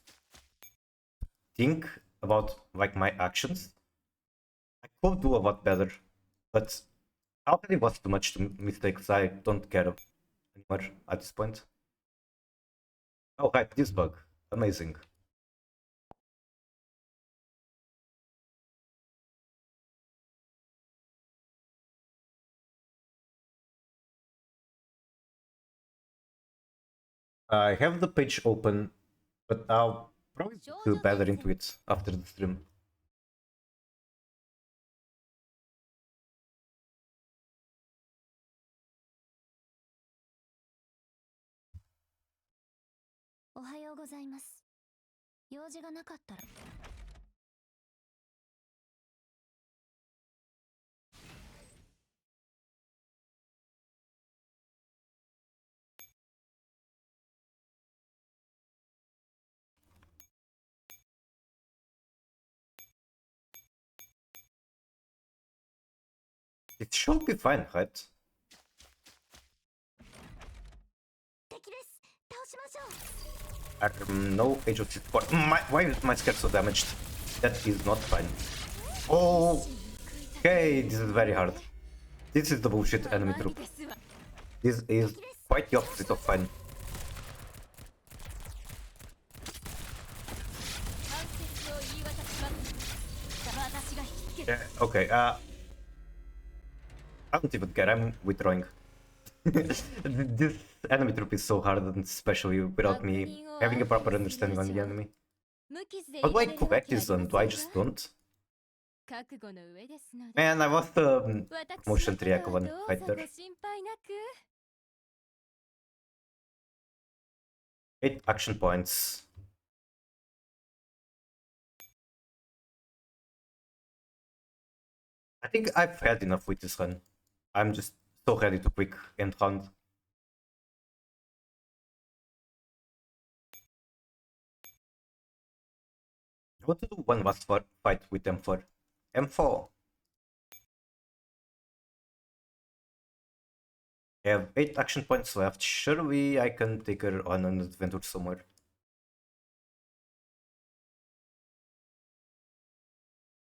to think about like my actions, I could do a lot better. But I already was too much mistakes. I don't care anymore at this point. Oh, right, this bug. Amazing. I have the page open, but I'll probably do better into it after the stream. It should be fine, right? No Age of Support. Why is my scared so damaged? That is not fine. Oh, okay, this is very hard. This is the bullshit enemy troop. This is quite the opposite of fine. Yeah, okay, I don't even care, I'm withdrawing. This enemy troop is so hard, and especially without me having a proper understanding on the enemy. How do I collect this one? Do I just don't? 覚悟の上ですので Man, I was the 私 motion のこと 3 は one どうぞ fighter. ご心配なく 8 action points. I think I've had enough with this run. I'm just so ready to quick end round. I want to do one last fight with M4. M4. I have 8 action points left. Surely I can take her on an adventure somewhere.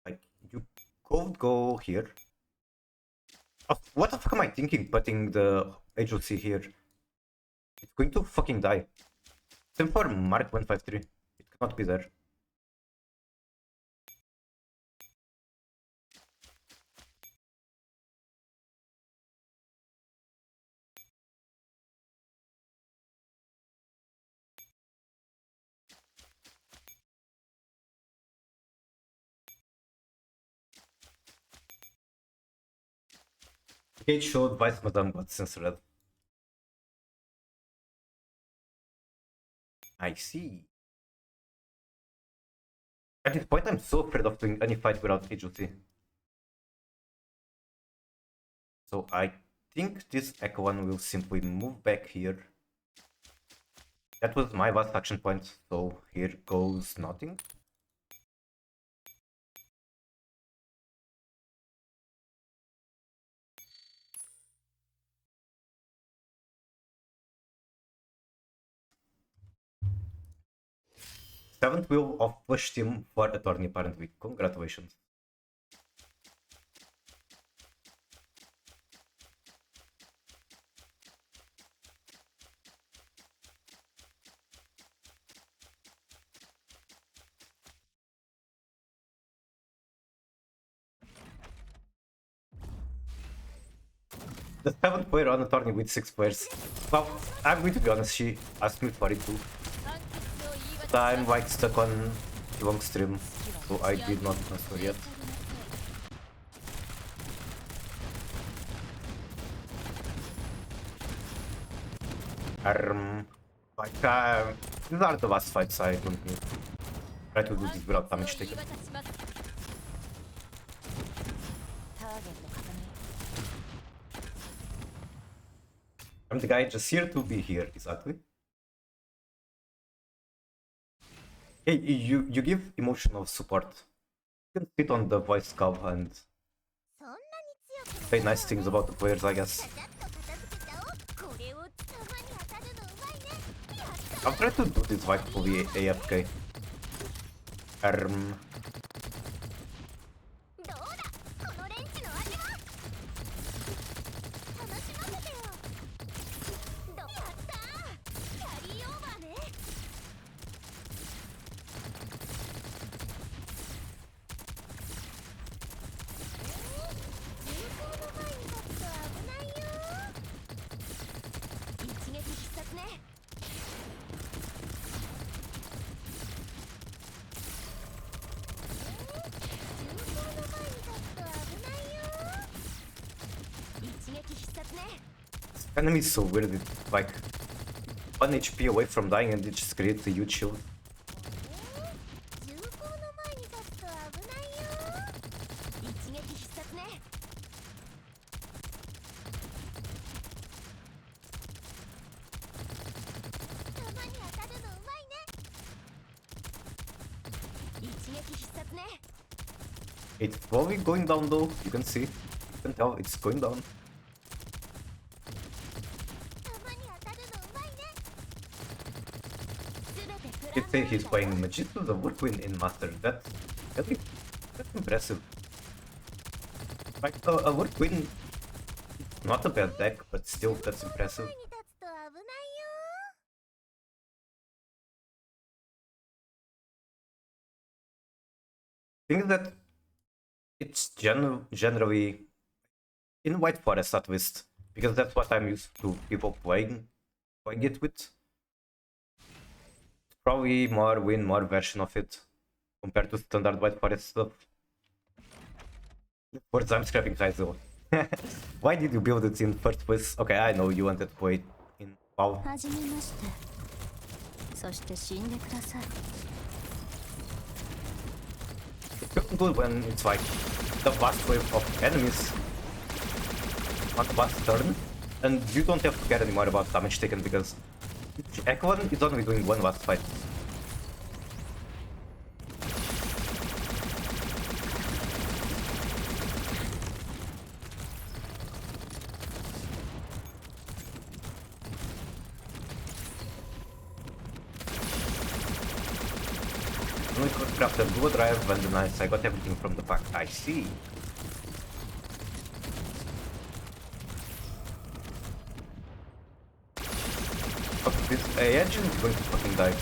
Like, you could go here. Oh, what the fuck am I thinking putting the HOC here? It's going to fucking die. Same for Mark 153. It cannot be there. Gate showed Vice Madame got censored. I see. At this point, I'm so afraid of doing any fight without HOC. So I think this Echo one will simply move back here. That was my last action point, so here goes nothing. Seventh wheel of Push Team for Attorney apparently. Congratulations. The seventh player on Attorney with 6 players. Well, I'm going to be honest, she asked me for it too. 判決を言い渡 I'm like stuck on a long stream, so I did not transfer yet. Like, these are the last fights I don't need. Try to do this without damage 判決を taken. 言い渡しますターゲット確認 I'm the guy just here to be here, exactly. Hey, you give emotional support. You can sit on the voice cow and そんなに強く say nice things about the players, I guess. ちゃちゃっと片付けちゃおうこれをたまに当たるのうまいねやった I'll try to do this rightfully AFK. どうだこのレンチの味は楽しませてよやったーキャリーオーバーね有効の前に立つと危ないよ一撃必殺ね有効の前に立つと危ないよ一撃必殺ね Enemy is so weird, it's like 1 HP away from dying and it just creates a huge shield. 有効の前に立つと危ないよ一撃必殺ねたまに当たるのうまいね一撃必殺ね It's slowly going down though, you can see. You can tell it's going down. たまに当たるのうまいねすべてプラ You could say he's playing Magitsu the Woodwind in Master. That's impressive. Like a Woodwind, not a bad deck, but still that's 前 impressive. に立つと危ないよ Think that it's generally in White Forest at least, because that's what I'm used to people playing it with. Probably more version of it compared to standard White Forest stuff. Words I'm scrapping Kaizo. Why did you build it in first place? Okay, I know you wanted to play in WoW. はじめまして。そして死んでください。It's good when it's like the last wave of enemies on the last turn, and you don't have to care anymore about damage taken because Ekwan is only doing one last fight. We could craft a blue drive and nice, I got everything from the pack. I see. Fuck, this engine is going to fucking die.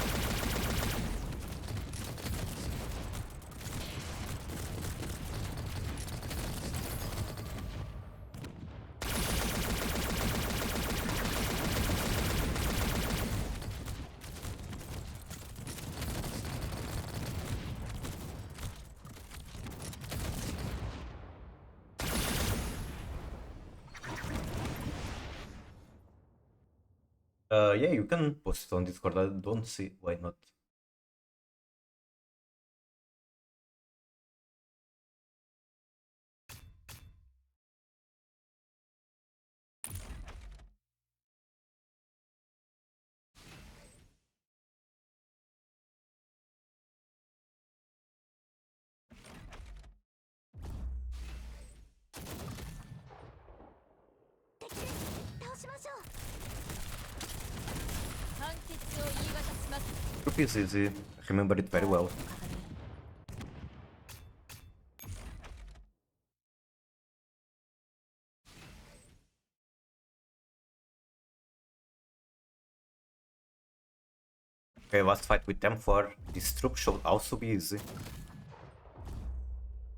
Yeah, you can post it on Discord. I don't see why not. Group is easy. I remember it very well. Okay, last fight with them for this troop should also be easy.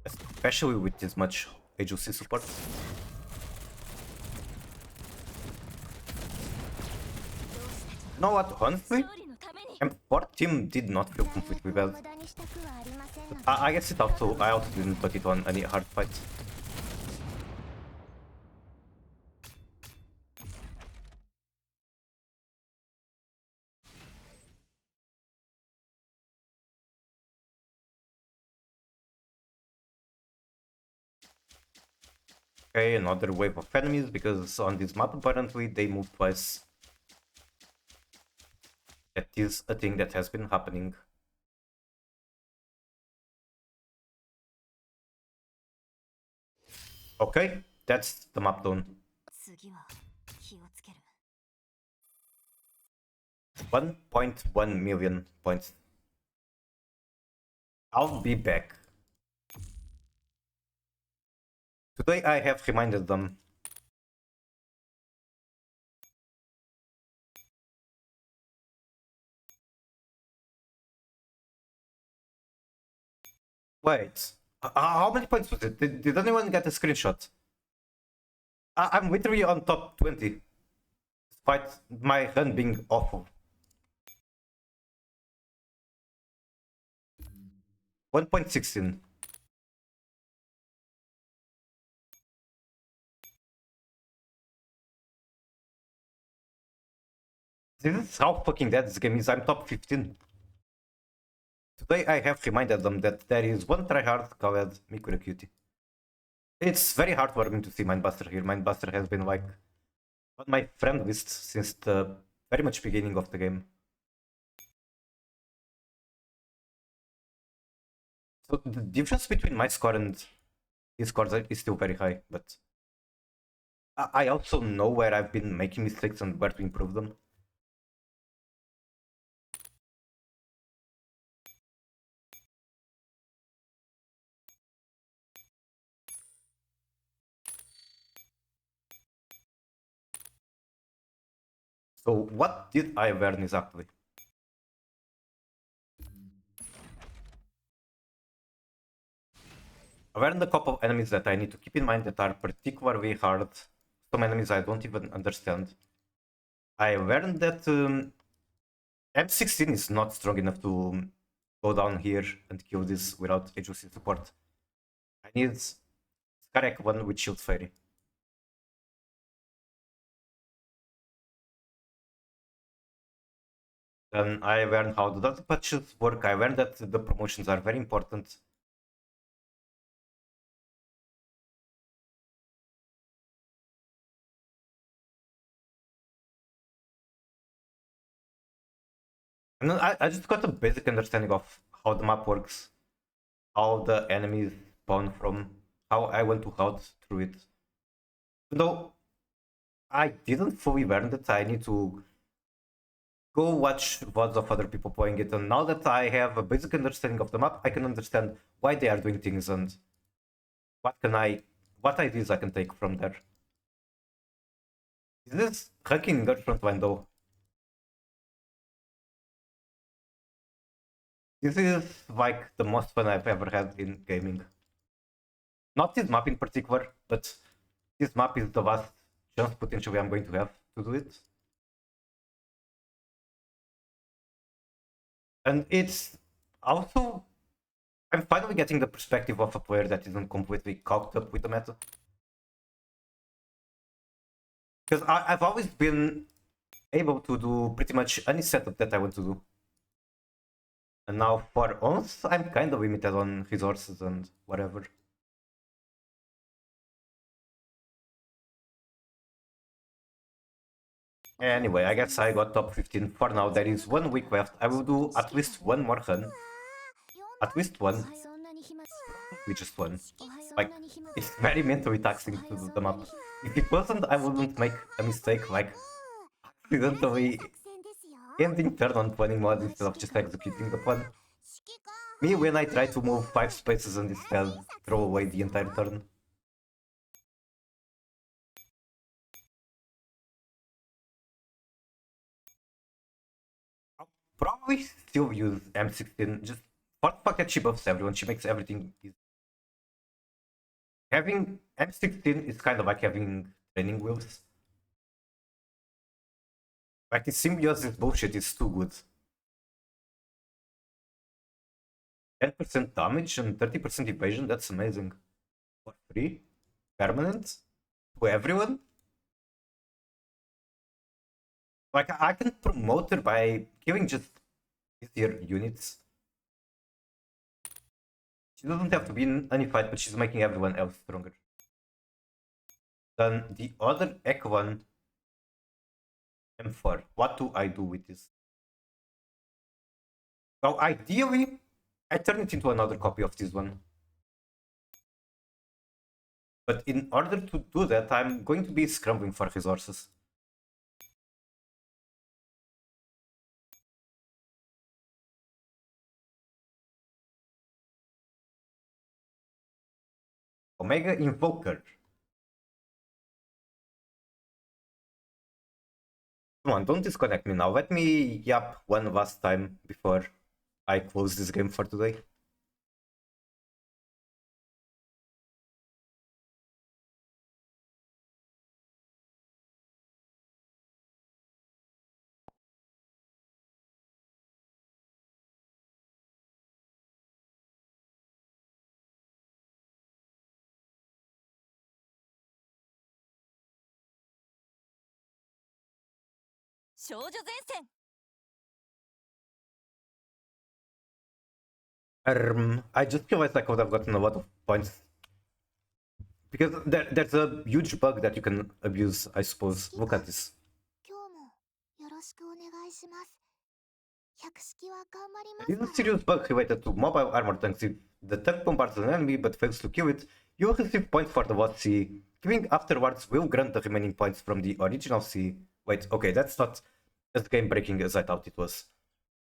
Especially with this much AJC support. You know what, honestly? M4 team did not feel completely bad. I guess I also didn't put it on any hard fights. Okay, another wave of enemies because on this map apparently they move twice. That is a thing that has been happening. Okay, that's the map done. 1.1 million points. I'll be back. Today I have reminded them. Wait, how many points was it? Did anyone get a screenshot? I'm literally on top 20. Despite my run being awful. 1.16. This is how fucking dead this game is. I'm top 15. Today I have reminded them that there is one tryhard called Mikura Cutie. It's very heartwarming to see Mindbuster here. Mindbuster has been like on my friend list since the very much beginning of the game. So the difference between my score and his scores is still very high, but I also know where I've been making mistakes and where to improve them. So what did I learn exactly? I learned a couple of enemies that I need to keep in mind that are particularly hard. Some enemies I don't even understand. I learned that M16 is not strong enough to go down here and kill this without AJC support. I need Skarek one with Shield Fairy. Then I learned how the data patches work. I learned that the promotions are very important. And then I just got a basic understanding of how the map works, how the enemies spawn from, how I went to route through it. Though I didn't fully learn that, I need to go watch VODs of other people playing it, and now that I have a basic understanding of the map, I can understand why they are doing things and what ideas I can take from there. Is this hacking good frontline though? This is like the most fun I've ever had in gaming. Not this map in particular, but this map is the last chance potentially I'm going to have to do it. And it's also, I'm finally getting the perspective of a player that isn't completely caught up with the meta. Because I've always been able to do pretty much any setup that I want to do. And now for once, I'm kind of limited on resources and whatever. Anyway, I guess I got top 15 for now. There is 1 week left. I will do at least one more run. At least one. We just one. Like, it's very mentally taxing to do the map. If it wasn't, I wouldn't make a mistake like accidentally ending turn on planning mod instead of just executing the plan. Me, when I try to move 5 spaces and instead throw away the entire turn. I'll probably still use M16 just for the fact that she buffs everyone, she makes everything easy. Having M16 is kind of like having training wheels. Like, the symbiosis bullshit is too good. 10% damage and 30% evasion, that's amazing. For free? Permanent? To everyone? Like, I can promote her by giving just easier units. She doesn't have to be in any fight, but she's making everyone else stronger. Then the other Echo one, M4. What do I do with this? Well, ideally, I turn it into another copy of this one. But in order to do that, I'm going to be scrambling for resources. Omega Invoker. Come on, don't disconnect me now. Let me yap one last time before I close this game for today. I just realized I could have gotten a lot of points. Because there's a huge bug that you can abuse, I suppose. Look at this. This is a serious bug related to mobile armor tanks. If the tank bombards an enemy but fails to kill it, you will receive points for the lost C. Killing afterwards will grant the remaining points from the original C. Wait, okay, that's not as game breaking as I thought it was.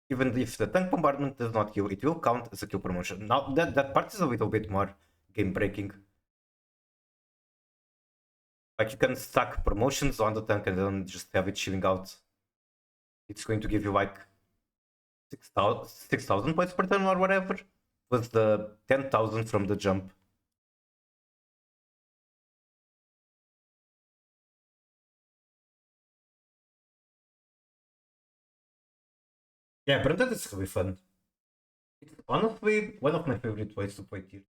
Even if the tank bombardment does not kill, it will count as a kill promotion. Now that part is a little bit more game breaking. Like, you can stack promotions on the tank and then just have it chilling out. It's going to give you like 6,000 points per turn or whatever. Was the 10,000 from the jump. Yeah, but that is really fun. It's honestly one of my favorite ways to play tier.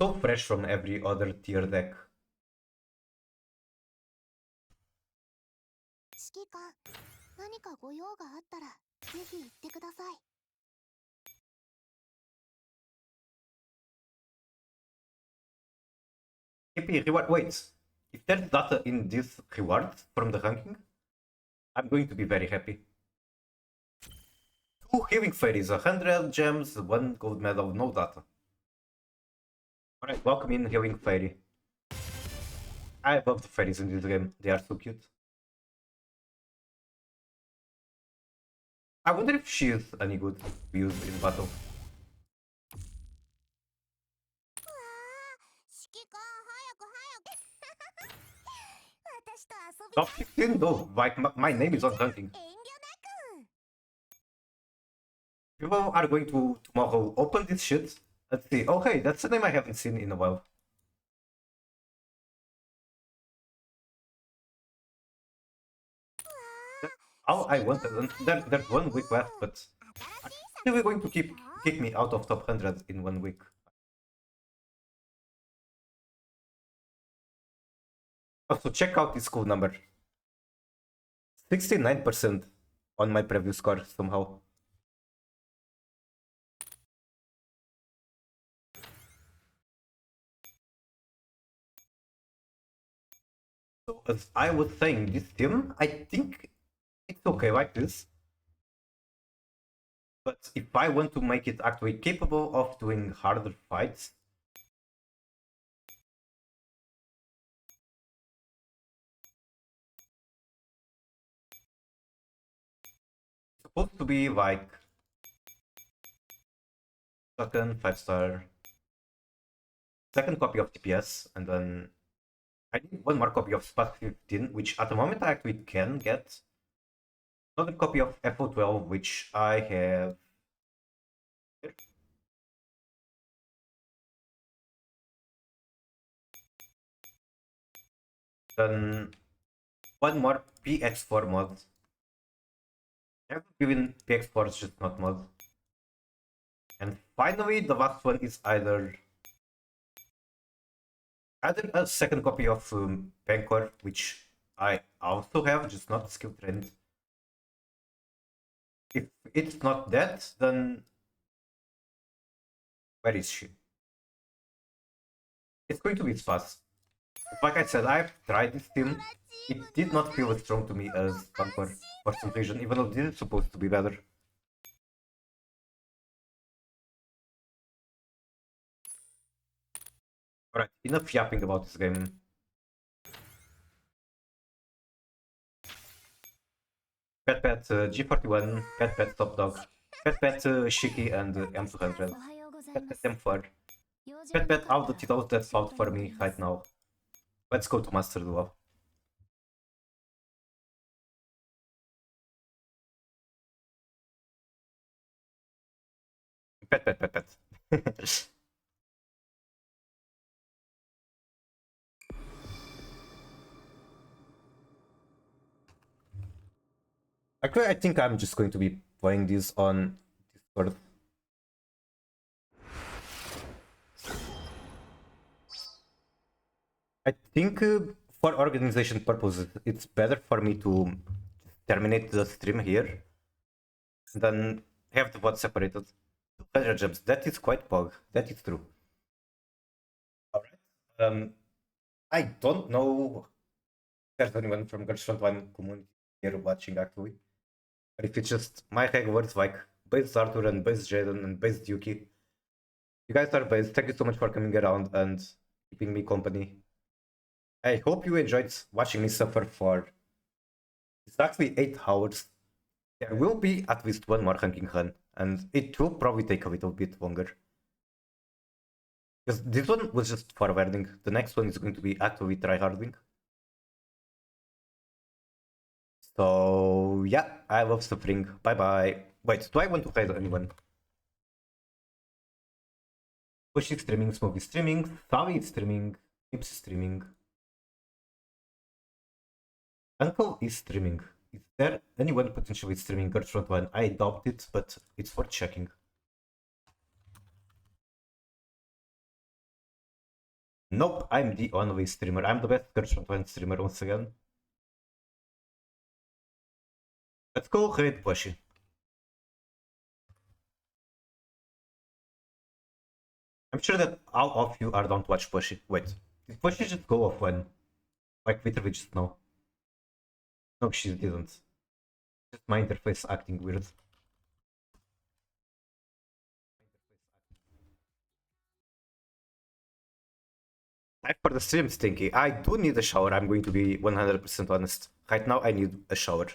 so fresh from every other tier deck. 指揮官、何かご用があったらぜひ言ってください。 KP reward. Wait, if there's data in this reward from the ranking, I'm going to be very happy. 2 healing fairies, 100 gems, 1 gold medal, no data. Alright, welcome in healing fairy. I love the fairies in this game, they are so cute. I wonder if she is any good to use in battle. 指揮官、早く早く。私と遊び Top 15 though, like my name is on ranking. 遠慮なく。 People are going to tomorrow open this shit and see, oh hey, that's a name I haven't seen in a while. That's all I wanted, and there's 1 week left, but are they going to kick me out of top 100 in 1 week? Also, check out this cool number. 69% on my preview score somehow. So as I was saying, this team, I think it's okay like this. But if I want to make it actually capable of doing harder fights, it's supposed to be like second 5-star, second copy of TPS, and then I need 1 more copy of Spark 15, which at the moment I actually can get. Another copy of FO12, which I have here. Then 1 more PX4 mod. I haven't given PX4, it's just not mod. And finally, the last one is either a second copy of Pancor, which I also have, just not skill trained. If it's not that, then where is she? It's going to be Spas. Like I said, I've tried this team. It did not feel as strong to me as Pancor for some reason, even though this is supposed to be better. Alright, enough yapping about this game. Pet Pet G41, Pet Pet Top Dog, Pet Pet Shiki and M200, おはようござい Pet ます Pet M4, 用事 Pet が Pet all the titles that fought for me right now. Let's go to Master Duel. Pet Pet Pet Pet. Actually, I think I'm just going to be playing this on Discord. I think for organization purposes, it's better for me to terminate the stream here than have the VOD separated. 200 gems, that is quite bug. That is true. Alright. I don't know if there's anyone from Girls Front 1 community here watching actually. But if it's just my words like Base Arthur and Base Jaden and Base Yuki. You guys are base. Thank you so much for coming around and keeping me company. I hope you enjoyed watching me suffer for exactly 8 hours. There will be at least 1 more ranking run, and it will probably take a little bit longer. Because this one was just forwarding. The next one is going to be actively tryharding. So yeah, I love suffering. Bye bye. Wait, do I want to hide anyone? Push is streaming, Smoke is streaming, Savi is streaming, Nips is streaming. Uncle is streaming. Is there anyone potentially streaming Girls Front 1? I doubt it, but it's worth checking. Nope, I'm the only streamer. I'm the best Curse of Advent streamer once again. Let's go raid Pushy. I'm sure that all of you are don't watch Pushy. Wait, did Pushy just go off when? Like literally just now. No, she didn't. Just my interface acting weird. Time for the stream, Stinky. I do need a shower, I'm going to be 100% honest. Right now I need a shower.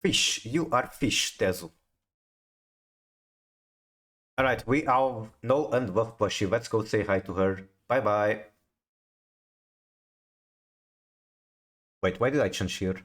Fish, you are fish, Tezu. Alright, we all know and love Pushy. Let's go say hi to her. Bye bye. Wait, why did I change here?